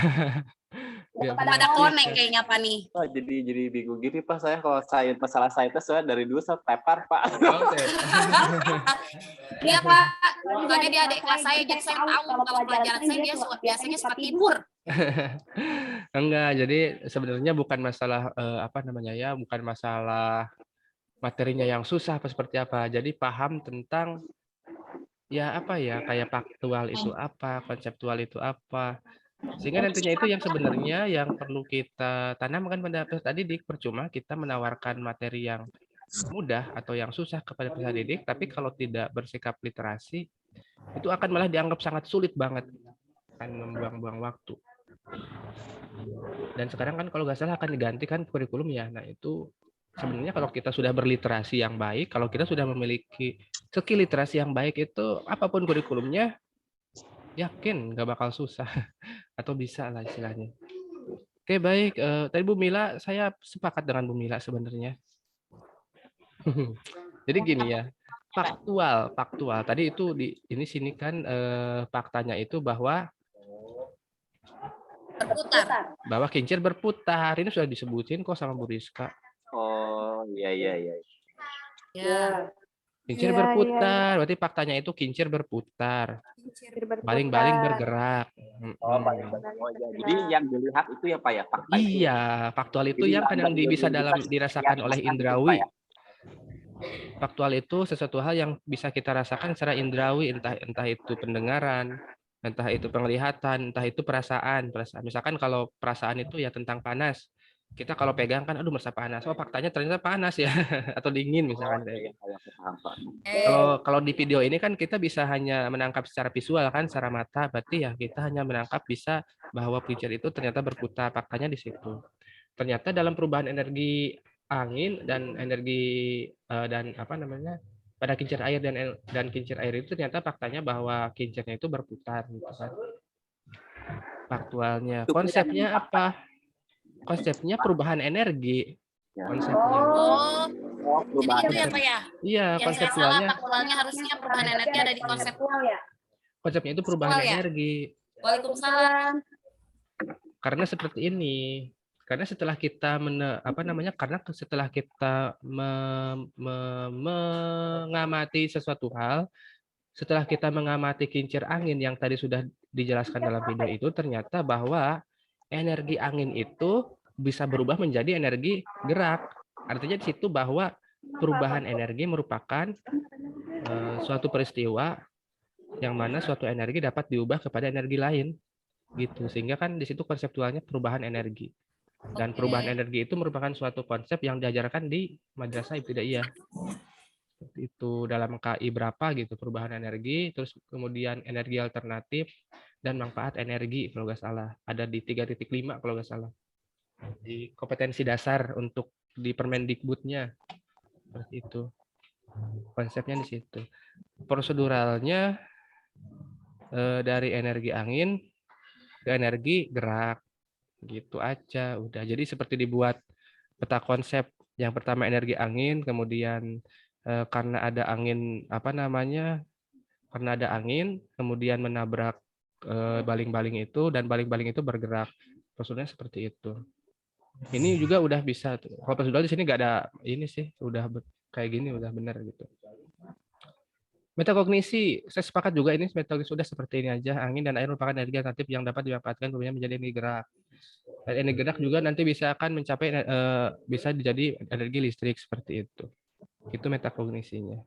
Pada connect kayaknya Pak nih. Pak, jadi bingung gini Pak, saya kalau saya masalah saya itu saya dari dulu saya tepar Pak. Iya Pak, soalnya dia adik kelas saya, jadi saya tahu kalau pelajaran saya dia biasanya suka tidur. Enggak, jadi sebenarnya bukan masalah bukan masalah materinya yang susah apa seperti apa. Jadi paham tentang kayak faktual itu apa, konseptual itu apa. Sehingga nantinya itu yang sebenarnya yang perlu kita tanamkan pada peserta didik. Percuma kita menawarkan materi yang mudah atau yang susah kepada peserta didik, tapi kalau tidak bersikap literasi, itu akan malah dianggap sangat sulit banget, akan membuang-buang waktu. Dan sekarang kan kalau nggak salah akan digantikan kurikulum ya. Nah itu sebenarnya kalau kita sudah berliterasi yang baik, kalau kita sudah memiliki skill literasi yang baik itu apapun kurikulumnya, yakin nggak bakal susah atau bisa lah istilahnya. Oke baik, tadi Bu Mila saya sepakat dengan Bu Mila sebenarnya. Jadi gini ya, faktual. Tadi itu di sini kan faktanya itu bahwa kincir berputar. Ini sudah disebutin kok sama Bu Rizka. Oh iya. Ya. Kincir berputar, berarti faktanya itu kincir berputar. Baling-baling bergerak. Oh, iya. Jadi yang dilihat itu ya Pak ya, fakta. Iya, faktual itu yang kadang bisa dirasakan oleh indrawi. Faktual itu sesuatu hal yang bisa kita rasakan secara indrawi, entah itu pendengaran, entah itu penglihatan, entah itu perasaan. Misalkan kalau perasaan itu ya tentang panas. Kita kalau pegang kan aduh merasa panas. Oh, faktanya ternyata panas ya atau dingin misalkan kayak gitu. Kalau di video ini kan kita bisa hanya menangkap secara visual kan, secara mata, berarti ya kita hanya menangkap bisa bahwa kincir itu ternyata berputar, faktanya di situ. Ternyata dalam perubahan energi angin dan energi pada kincir air dan kincir air itu ternyata faktanya bahwa kincirnya itu berputar gitu kan. Faktualnya. Konsepnya apa? Konsepnya perubahan energi. Konsepnya. Jadi itu ya Pak ya? Iya, konseptualnya. Faktualnya harusnya perubahan energi ada di konsep. Konsepnya itu perubahan energi. Waalaikumsalam. Karena seperti ini. Karena setelah kita mengamati sesuatu hal, setelah kita mengamati kincir angin yang tadi sudah dijelaskan dalam video itu, ternyata bahwa energi angin itu bisa berubah menjadi energi gerak. Artinya di situ bahwa perubahan energi merupakan suatu peristiwa yang mana suatu energi dapat diubah kepada energi lain. Gitu. Sehingga kan di situ konseptualnya perubahan energi. Dan perubahan energi itu merupakan suatu konsep yang diajarkan di Madrasah Ibtidaiyah. Itu dalam KI berapa gitu, perubahan energi, terus kemudian energi alternatif, dan manfaat energi kalau nggak salah. Ada di 3.5 kalau nggak salah. Di kompetensi dasar untuk di Permendikbudnya. seperti itu. Konsepnya di situ. Proseduralnya dari energi angin ke energi gerak, gitu aja. Udah. Jadi seperti dibuat peta konsep. Yang pertama energi angin, kemudian karena ada angin karena ada angin, kemudian menabrak baling-baling itu, dan baling-baling itu bergerak. Prosedurnya seperti itu. Ini juga udah bisa. Kalau prosedural di sini nggak ada ini sih, udah kayak gini udah benar gitu. Metakognisi, saya sepakat juga ini metakognisi sudah seperti ini aja. Angin dan air merupakan energi alternatif yang dapat dimanfaatkan menjadi energi gerak. Dan energi gerak juga nanti bisa akan mencapai bisa jadi energi listrik seperti itu. Itu metakognisinya.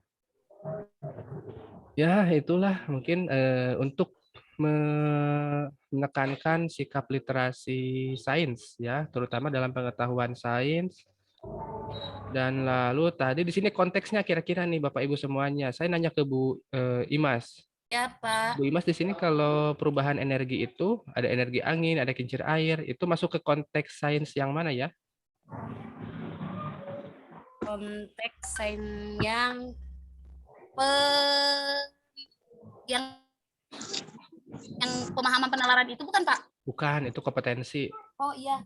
Ya, itulah mungkin untuk menekankan sikap literasi sains ya, terutama dalam pengetahuan sains. Dan lalu tadi di sini konteksnya kira-kira nih Bapak Ibu semuanya. Saya nanya ke Bu Imas. Ya, Pak. Bu Imas di sini kalau perubahan energi itu ada energi angin, ada kincir air, itu masuk ke konteks sains yang mana ya? Konteks sains yang pemahaman penalaran itu bukan, Pak? Bukan, itu kompetensi. Oh iya.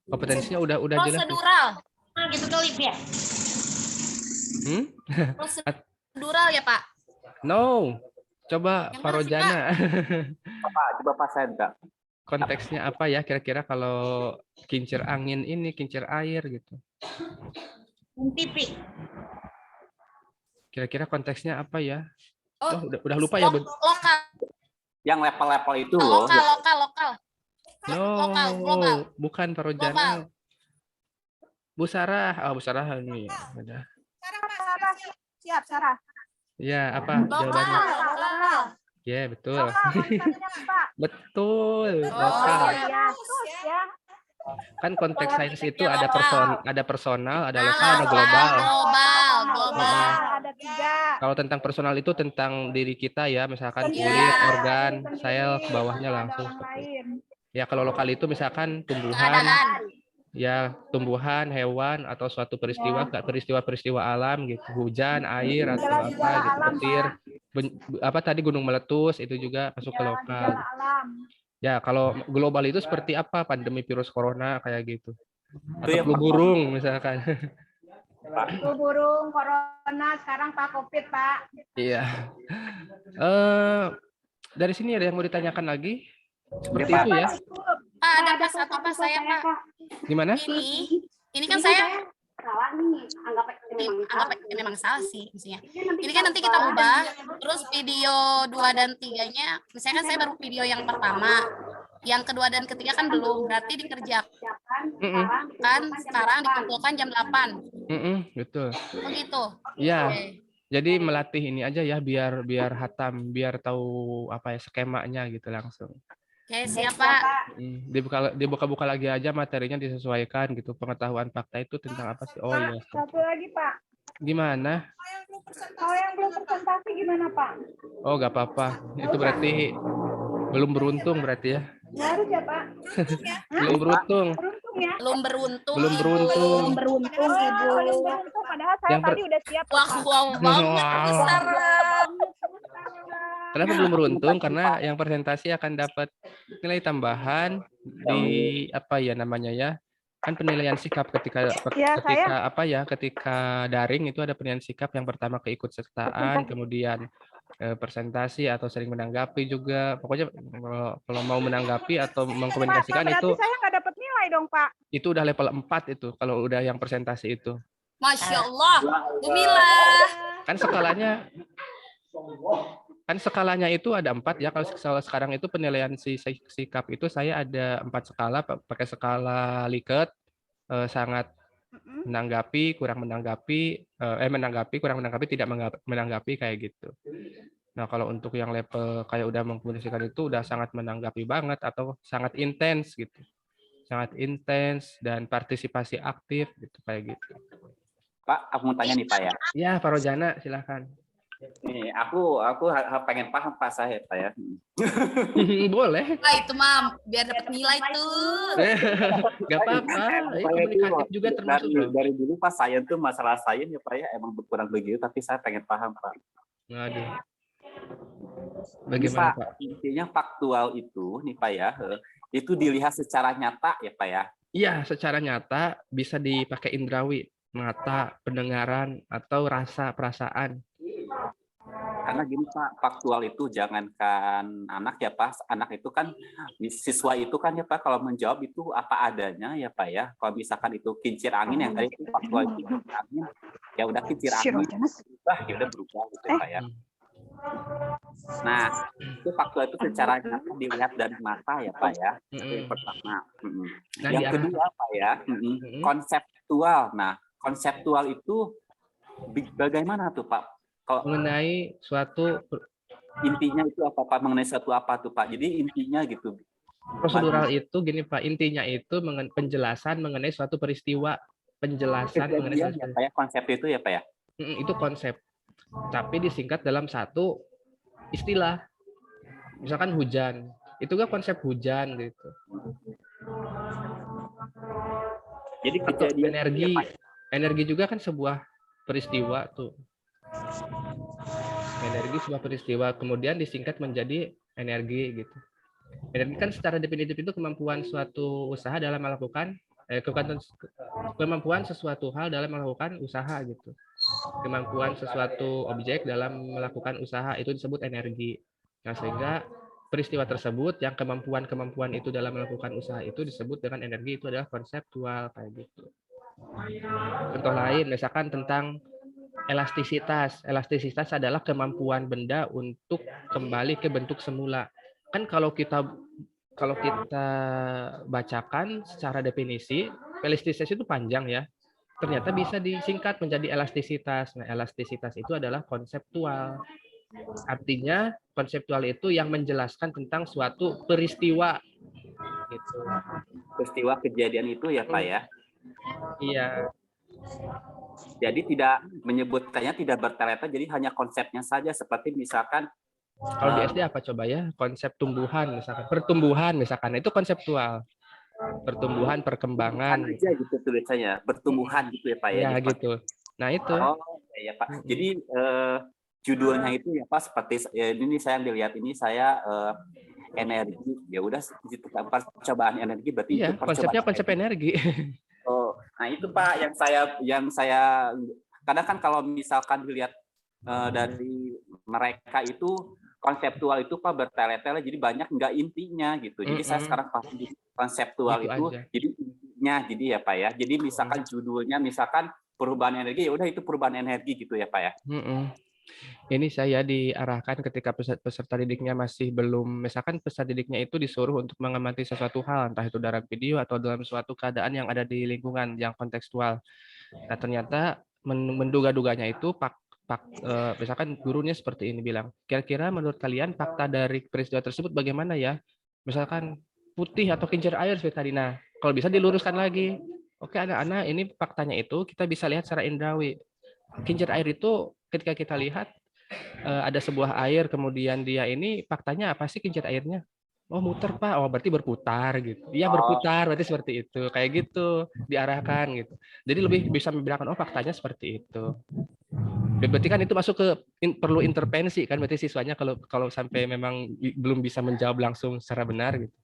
Kompetensinya udah jelas. Prosedural. Nah, gitu kali ya. Prosedural ya, Pak? No. Coba Pak Rojana. Coba Pak saya enggak. Konteksnya apa ya kira-kira kalau kincir angin ini, kincir air gitu. Tipik. Kira-kira konteksnya apa ya? Oh, udah lupa ya, Bun. Lokal. Yang level-level itu loh. Lokal. No, global. Bukan Pak Rojana. Bu Sarah. Oh, Bu Sarah ini. Udah. Siap, Sarah. Ya, apa jawabannya? Lokal. Ya, betul. Betul. Lokal. Ya. Kan konteks sains itu ada personal, ada lokal, ada global. Global. Ada 3. Kalau tentang personal itu tentang diri kita ya, misalkan kulit, organ, sel, ke bawahnya langsung seperti itu. Ya, kalau lokal itu misalkan tumbuhan, ya tumbuhan, hewan, atau suatu peristiwa alam gitu, hujan, air atau apa gitu, petir, apa tadi gunung meletus itu juga masuk ke lokal. Ya, kalau global itu seperti apa? Pandemi virus corona kayak gitu. Atau flu burung misalkan. Flu burung, corona, sekarang Pak Covid, Pak. Iya. Dari sini ada yang mau ditanyakan lagi? Seperti itu ya. Pak, ada satu Pak saya, Pak. Gimana? Ini kan saya salah nih, anggap memang salah sih maksudnya. Ini kan nanti kita ubah, terus video 2 dan 3-nya, misalnya kan saya baru video yang pertama, yang kedua dan ketiga kan belum, berarti dikerjakan kan sekarang dikumpulkan jam 8. Betul. Begitu. Iya. Jadi melatih ini aja ya biar hatam, biar tahu apa ya skemanya gitu langsung. Oke, siap Pak. Dibuka-buka lagi aja materinya disesuaikan gitu. Pengetahuan fakta itu tentang apa sih? Oh iya. Satu lagi Pak. Gimana? Kalau yang belum presentasi gimana Pak? Oh nggak apa-apa. Itu berarti belum beruntung berarti ya? Harus ya Pak. Belum beruntung. Belum beruntung. Belum beruntung. Belum beruntung Ibu. Padahal saya tadi udah siap. Wow banget. Kenapa belum beruntung? Karena yang presentasi akan dapat nilai tambahan di apa ya namanya ya? Kan penilaian sikap ketika daring itu ada penilaian sikap yang pertama keikutsertaan, kemudian presentasi atau sering menanggapi juga. Pokoknya kalau mau menanggapi atau mengkomunikasikan Pak, itu saya nggak dapat nilai dong, Pak. Itu udah level 4 itu kalau udah yang presentasi itu. Masya Allah, Bumila. Kan skalanya itu ada 4 ya. Kalau sekarang itu penilaian sikap itu saya ada 4 skala, pakai skala Likert, sangat menanggapi, kurang menanggapi, menanggapi, kurang menanggapi, tidak menanggapi kayak gitu. Nah, kalau untuk yang level kayak udah mengkomunikasikan itu udah sangat menanggapi banget atau sangat intens gitu. Sangat intens dan partisipasi aktif gitu kayak gitu. Pak, aku mau tanya nih Pak ya. Ya, Pak Rojana, silakan. Nih, aku pengen paham Pak saya, Pak ya. Boleh. Nah, itu mah biar dapat nilai tuh. Gak apa-apa. Komunikatif juga termasuk loh. Dari dulu Pak saya tuh masalah sains ya Pak ya emang kurang begitu, tapi saya pengen paham Pak. Waduh. Bagaimana Pak? Intinya faktual itu nih Pak ya, itu dilihat secara nyata ya Pak ya. Iya, secara nyata bisa dipakai indrawi, mata, pendengaran, atau rasa, perasaan. Karena gini Pak, faktual itu jangankan anak ya Pak, anak itu kan, siswa itu kan ya Pak, kalau menjawab itu apa adanya ya Pak ya. Kalau misalkan itu kincir angin yang tadi itu faktual itu kincir angin, ya udah kincir angin, berubah, ya udah berubah gitu ya Pak ya. Nah, itu faktual itu secara nyata dilihat dari mata ya Pak ya. Itu yang pertama. Yang kedua Pak ya, konseptual. Nah, konseptual itu bagaimana tuh Pak? Mengenai suatu intinya itu apa Pak? Mengenai suatu apa tuh Pak? Jadi intinya gitu. Prosedural itu gini Pak, intinya itu penjelasan mengenai suatu peristiwa, penjelasan mengenai ya, Pak ya, konsep itu ya Pak ya. Itu konsep. Tapi disingkat dalam satu istilah. Misalkan hujan. Itu kan konsep hujan gitu. Jadi kejadian energi. Energi juga kan sebuah peristiwa tuh. Energi sebuah peristiwa kemudian disingkat menjadi energi gitu. Energi kan secara definitif itu kemampuan suatu usaha dalam melakukan kemampuan sesuatu hal dalam melakukan usaha gitu. Kemampuan sesuatu objek dalam melakukan usaha itu disebut energi. Nah, sehingga peristiwa tersebut yang kemampuan itu dalam melakukan usaha itu disebut dengan energi, itu adalah konseptual kayak gitu. Contoh lain misalkan tentang elastisitas. Elastisitas adalah kemampuan benda untuk kembali ke bentuk semula. Kan kalau kita bacakan secara definisi, elastisitas itu panjang ya. Ternyata bisa disingkat menjadi elastisitas. Nah, elastisitas itu adalah konseptual. Artinya konseptual itu yang menjelaskan tentang suatu peristiwa. Gitu. Peristiwa kejadian itu ya Pak ya? Iya. Jadi tidak menyebutkannya tidak bertele-tele, jadi hanya konsepnya saja seperti misalkan kalau di SD apa coba ya? Konsep tumbuhan misalkan, pertumbuhan misalkan, itu konseptual. Pertumbuhan, perkembangan. Aja gitu tulisannya, pertumbuhan gitu ya Pak ya. Ya gitu. Nah itu. Oh ya Pak. Jadi judulnya itu ya Pak seperti ini saya lihat ini saya energi. Ya udah percobaan energi berarti iya, itu konsepnya konsep energi. Oh, nah itu Pak yang saya kadang kan kalau misalkan dilihat dari mereka itu konseptual itu Pak bertele-tele jadi banyak nggak intinya gitu. Jadi saya sekarang paham konseptual itu jadi intinya jadi ya Pak ya. Jadi misalkan judulnya misalkan perubahan energi ya udah itu perubahan energi gitu ya Pak ya. Ini saya diarahkan ketika peserta didiknya masih belum, misalkan peserta didiknya itu disuruh untuk mengamati sesuatu hal, entah itu dalam video atau dalam suatu keadaan yang ada di lingkungan yang kontekstual. Nah ternyata menduga-duganya itu misalkan gurunya seperti ini bilang, kira-kira menurut kalian fakta dari peristiwa tersebut bagaimana ya? Misalkan putih atau kincir air seperti tadi. Nah kalau bisa diluruskan lagi. Oke anak-anak, ini faktanya itu kita bisa lihat secara indrawi. Kincir air itu ketika kita lihat ada sebuah air, kemudian dia ini faktanya apa sih kincir airnya? Oh muter Pak, oh berarti berputar gitu. Iya berputar, berarti seperti itu. Kayak gitu diarahkan gitu. Jadi lebih bisa membedakan oh faktanya seperti itu. Berarti kan itu masuk ke perlu intervensi kan, berarti siswanya kalau sampai memang belum bisa menjawab langsung secara benar gitu.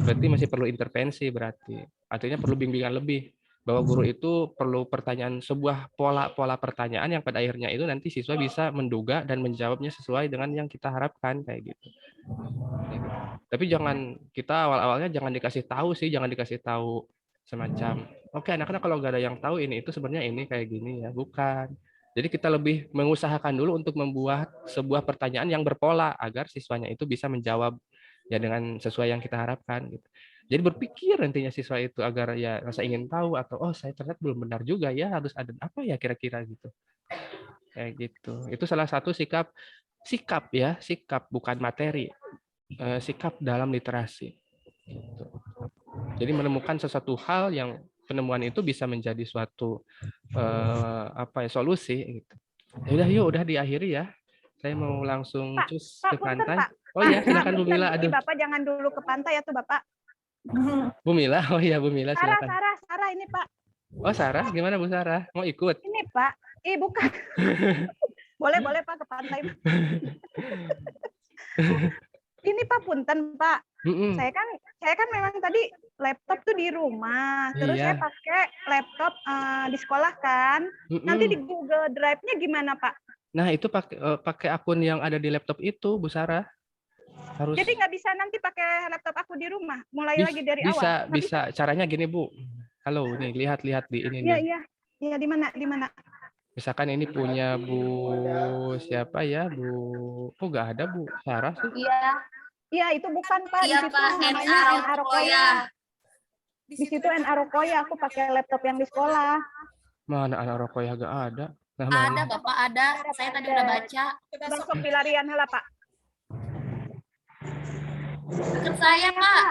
Berarti masih perlu intervensi berarti. Artinya perlu bimbingan lebih. Bahwa guru itu perlu pertanyaan, sebuah pola pertanyaan yang pada akhirnya itu nanti siswa bisa menduga dan menjawabnya sesuai dengan yang kita harapkan kayak gitu. Tapi jangan kita awal-awalnya jangan dikasih tahu sih, jangan dikasih tahu semacam oke anak-anak kalau nggak ada yang tahu ini itu sebenarnya ini kayak gini ya, bukan. Jadi kita lebih mengusahakan dulu untuk membuat sebuah pertanyaan yang berpola agar siswanya itu bisa menjawab ya dengan sesuai yang kita harapkan gitu. Jadi berpikir nantinya siswa itu agar ya rasa ingin tahu atau oh saya ternyata belum benar juga ya, harus ada apa ya kira-kira gitu. Kayak gitu. Itu salah satu sikap ya, sikap bukan materi. Sikap dalam literasi. Gitu. Jadi menemukan sesuatu hal yang penemuan itu bisa menjadi suatu solusi gitu. Ya udah yuk, udah diakhiri ya. Saya mau langsung Pak, cus Pak, ke punten, pantai. Pak. Oh iya, silakan Bu Punten, Mila. ini Aduh, Bapak jangan dulu ke pantai ya tuh Bapak. Bu Mila. Oh iya, Bu Mila Sarah, silakan. Sarah ini Pak. Oh Sarah, gimana Bu Sarah? Mau ikut? Ini Pak. Bukan. Boleh Pak ke pantai. Ini Pak punten Pak. Saya kan memang tadi laptop tuh di rumah. Terus Iya. saya pakai laptop di sekolah kan. Nanti di Google Drive-nya gimana Pak? Nah, itu pakai akun yang ada di laptop itu, Bu Sarah. Harus Jadi nggak bisa nanti pakai laptop aku di rumah. Mulai lagi dari awal. bisa. Caranya gini, Bu. Halo, nih lihat di ini nih. Iya, di mana? Misalkan ini punya Bu siapa ya, Bu? Oh, nggak ada Bu Sarah sih. Iya, itu bukan Pak. Iya, Di situ Pak, namanya NA NA Rokoya. Di situ NA Rokoya. Aku pakai laptop yang di sekolah. Mana anak Rokoya gak ada? Nah, Ada, Bapak, ada. Saya tadi udah baca. Coba sok pilarian hela Pak. Deket saya, Pak.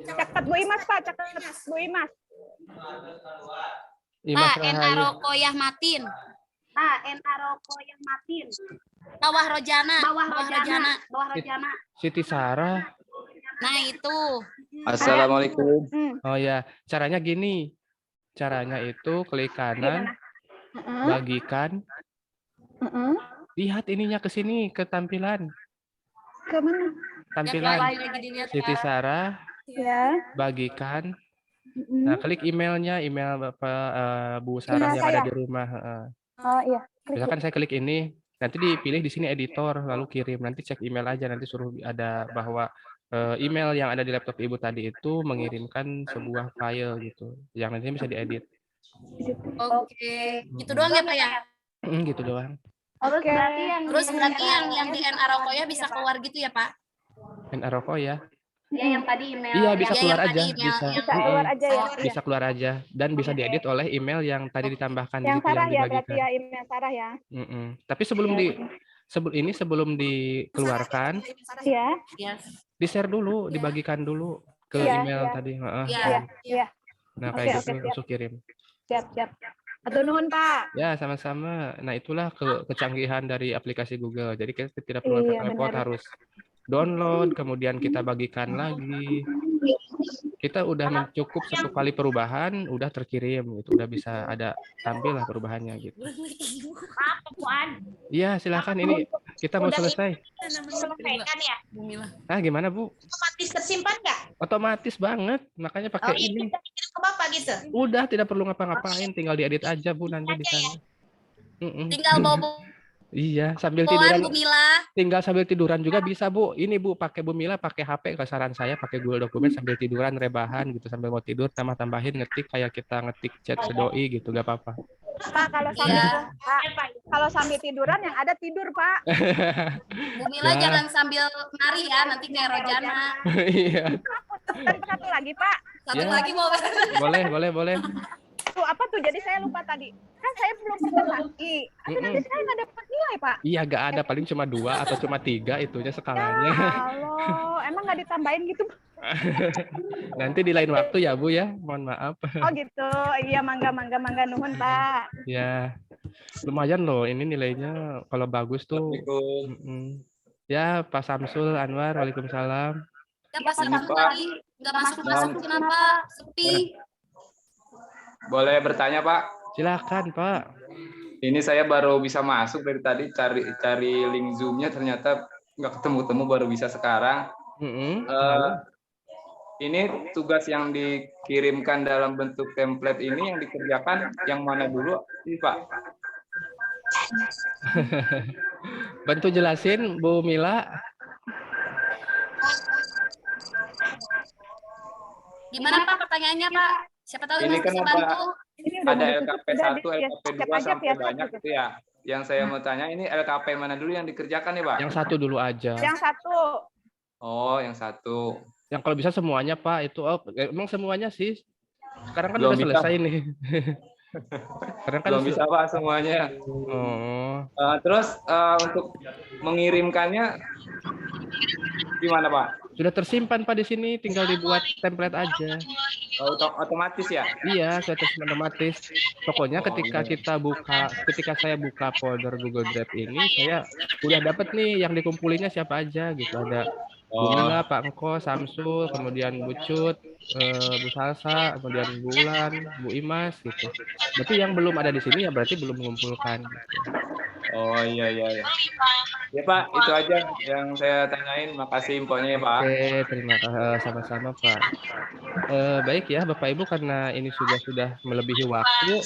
Caket Bu Imas Pak, caket Bu Imas. Imas Pak, NA Rahayu. Rokoyah Matin. NA Rokoya Matin. Bawah Rojana. Bawah Rojana. Siti Sarah. Nah, itu. Assalamualaikum. Oh ya, caranya gini. Caranya itu klik kanan, bagikan. Lihat ininya ke sini, ke tampilan. Ke mana? Tampilan Lagi dilihat, Siti Pak. Sarah, Ya. bagikan. Nah, klik emailnya, email Bapak Bu Sarah yang ada di rumah. Oh iya. Misalkan saya klik ini, nanti dipilih di sini editor, lalu kirim. Nanti cek email aja, nanti suruh ada bahwa email yang ada di laptop Ibu tadi itu mengirimkan sebuah file gitu, yang nantinya bisa diedit. Oke. Gitu doang ya, Pak ya? Gitu doang. Oke. Terus berarti yang di NA Rokoya bisa keluar gitu ya, Pak? NA Rokoya. Ya, yang tadi email. Iya, bisa Ya, keluar yang aja, tadi email, bisa. Bisa keluar aja ya. Bisa keluar aja dan bisa diedit oleh email yang tadi ditambahkan di Yang situ Sarah yang ya, berarti dibagikan. ya email Sarah ya. Tapi sebelum dikeluarkan, Iya. di-share dulu, dibagikan dulu ke Iya, email iya. tadi. Iya. Nah, Oke, kayak oke, gitu siap. langsung kirim. Siap. Atur nuhun Pak. Ya, sama-sama. Nah, itulah kecanggihan dari aplikasi Google. Jadi kita tidak perlu Iya, repot, benar. harus download, kemudian kita bagikan lagi. Kita udah mencukup satu kali perubahan, udah terkirim gitu, udah bisa ada tampil lah perubahannya gitu. Iya, silakan ini kita mau Udah selesai. Selesaikan ya? Ah, gimana Bu? Otomatis tersimpan nggak? Otomatis banget, makanya pakai ini. Kita kirim ke Bapak gitu. Udah tidak perlu ngapa-ngapain, tinggal diedit aja Bu nanti di sana. Tinggal bawa Iya, sambil bawaan tiduran. Bu Mila. Tinggal sambil tiduran juga bisa Bu. Ini Bu pakai Bu Mila pakai HP, ke saran saya pakai Google Dokumen sambil tiduran rebahan gitu, sambil mau tidur tambahin ngetik kayak kita ngetik chat sedoi gitu, gak apa-apa. Pak, kalau sambil kalau sambil tiduran yang ada tidur, Pak. Bu Mila Ya. jangan sambil nari ya, nanti kayak Rojana. Iya. Satu lagi, Pak. Satu Ya. lagi mau. Boleh. Tuh, apa tuh? Jadi saya lupa tadi. Kan saya belum pesen lagi. Tapi nanti saya nggak dapat nilai, Pak. Iya, gak ada, paling cuma 2 atau cuma 3 itunya skalanya. Halo, emang nggak ditambahin gitu? Nanti di lain waktu ya Bu ya, mohon maaf. Oh gitu. Iya, mangga nuhun, Pak. Ya, lumayan loh ini nilainya kalau bagus tuh. Ya, Pak Samsul Anwar, waalaikumsalam. Ya pas tadi nggak masuk kenapa? Sepi. Boleh bertanya, Pak? Silakan, Pak. Ini saya baru bisa masuk dari tadi cari link Zoom-nya, ternyata nggak ketemu baru bisa sekarang. Ini tugas yang dikirimkan dalam bentuk template ini yang dikerjakan yang mana dulu, ini Pak? Bantu jelasin, Bu Mila. Gimana Pak pertanyaannya Pak? Siapa tahu Ini Mas kan bisa bantu. ada LKP 1, LKP 2 sampai banyak gitu ya. Yang saya mau tanya ini LKP mana dulu yang dikerjakan nih Pak? Yang satu dulu aja. Yang satu. Oh, yang satu. Yang kalau bisa semuanya Pak, itu emang semuanya sih. Sekarang kan Belum udah bisa. selesai nih. Sekarang kan Belum bisa Pak semuanya. Oh. Terus untuk mengirimkannya gimana Pak? Sudah tersimpan Pak di sini, tinggal dibuat template aja. Otomatis ya? Iya, status otomatis. Pokoknya ketika saya buka folder Google Drive ini, saya udah dapat nih yang dikumpulinnya siapa aja gitu. Ada Bu Mila, Pak Engko, Samsul, kemudian Bu Cut, Bu Salsa, kemudian Bu Ulan, Bu Imas gitu. Berarti yang belum ada di sini ya berarti belum mengumpulkan. Gitu. Oh iya. Ya Pak, itu aja yang saya tanyain. Makasih infonya ya Pak. Oke, terima kasih sama-sama Pak. Baik ya Bapak Ibu, karena ini sudah melebihi waktu,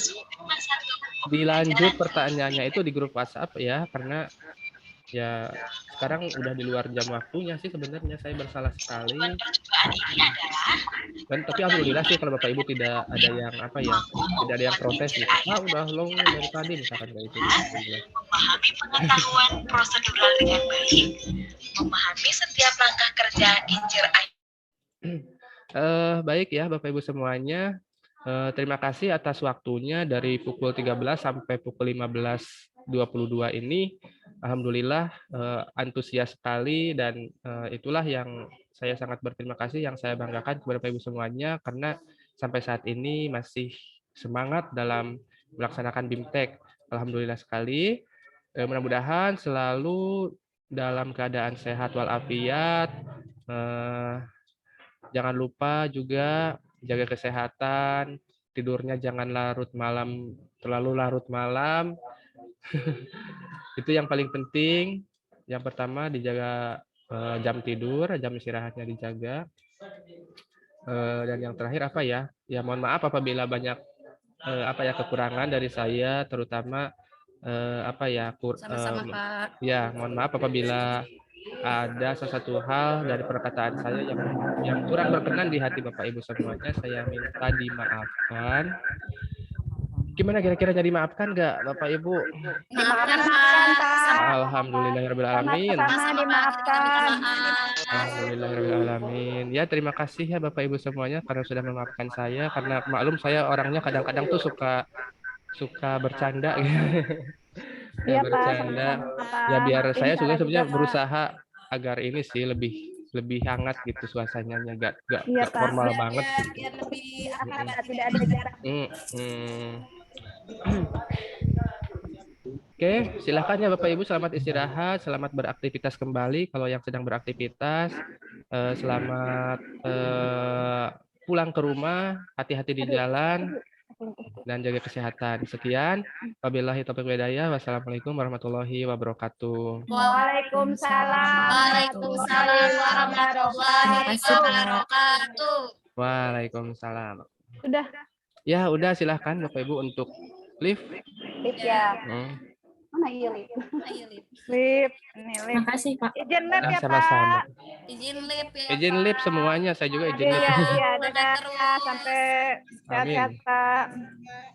dilanjut pertanyaannya itu di grup WhatsApp ya, karena ya sekarang udah di luar jam waktunya sih sebenarnya, saya bersalah sekali. Dan tapi alhamdulillah sih kalau Bapak Ibu tidak ada yang tidak ada yang protes gitu. Udah long dari tadi misalkan kayak itu. Memahami pengetahuan prosedural dengan baik, memahami setiap langkah kerja kincir air. Baik ya Bapak Ibu semuanya. Terima kasih atas waktunya dari pukul 13 sampai pukul 15.22 ini. Alhamdulillah antusias sekali, dan itulah yang saya sangat berterima kasih, yang saya banggakan kepada Bapak Ibu semuanya, karena sampai saat ini masih semangat dalam melaksanakan BIMTEK. Alhamdulillah sekali. Mudah-mudahan selalu dalam keadaan sehat walafiat. Jangan lupa juga jaga kesehatan, tidurnya jangan terlalu larut malam. Itu yang paling penting. Yang pertama dijaga jam tidur, jam istirahatnya dijaga. Dan yang terakhir apa ya? Ya mohon maaf apabila banyak kekurangan dari saya, terutama Sama-sama, Pak. ya mohon maaf apabila ada sesuatu hal dari perkataan saya yang kurang berkenan di hati Bapak Ibu semuanya, saya minta dimaafkan. Gimana kira-kira jadi maafkan nggak Bapak Ibu? Dimaafkan, Pak. Alhamdulillahirrahmanirrahim. Sama dimaafkan. Alhamdulillahirrahmanirrahim. Ya terima kasih ya Bapak Ibu semuanya karena sudah memaafkan saya, karena maklum saya orangnya kadang-kadang tuh suka bercanda gitu. Iya, Pak. Bercanda. Ya biar saya juga sebenarnya berusaha agar ini sih lebih hangat gitu suasananya, nggak formal banget. Biar lebih tidak ada jarak. Oke, silakan ya Bapak Ibu, selamat istirahat, selamat beraktivitas kembali. Kalau yang sedang beraktivitas, selamat pulang ke rumah, hati-hati di jalan, dan jaga kesehatan. Sekian, wabillahi taufiq wal hidayah. Wassalamualaikum warahmatullahi wabarakatuh. Waalaikumsalam. Waalaikumsalam warahmatullahi wabarakatuh. Waalaikumsalam. Sudah. Ya, udah silahkan Bapak Ibu untuk live. Live ya. Mana iya live? Live. Ini live. Makasih Pak. Izin live ya Sama-sama. Pak. Izin live ya. Izin live semuanya, saya juga izin live. Iya, dadah. Sampai sehat-sehat Pak.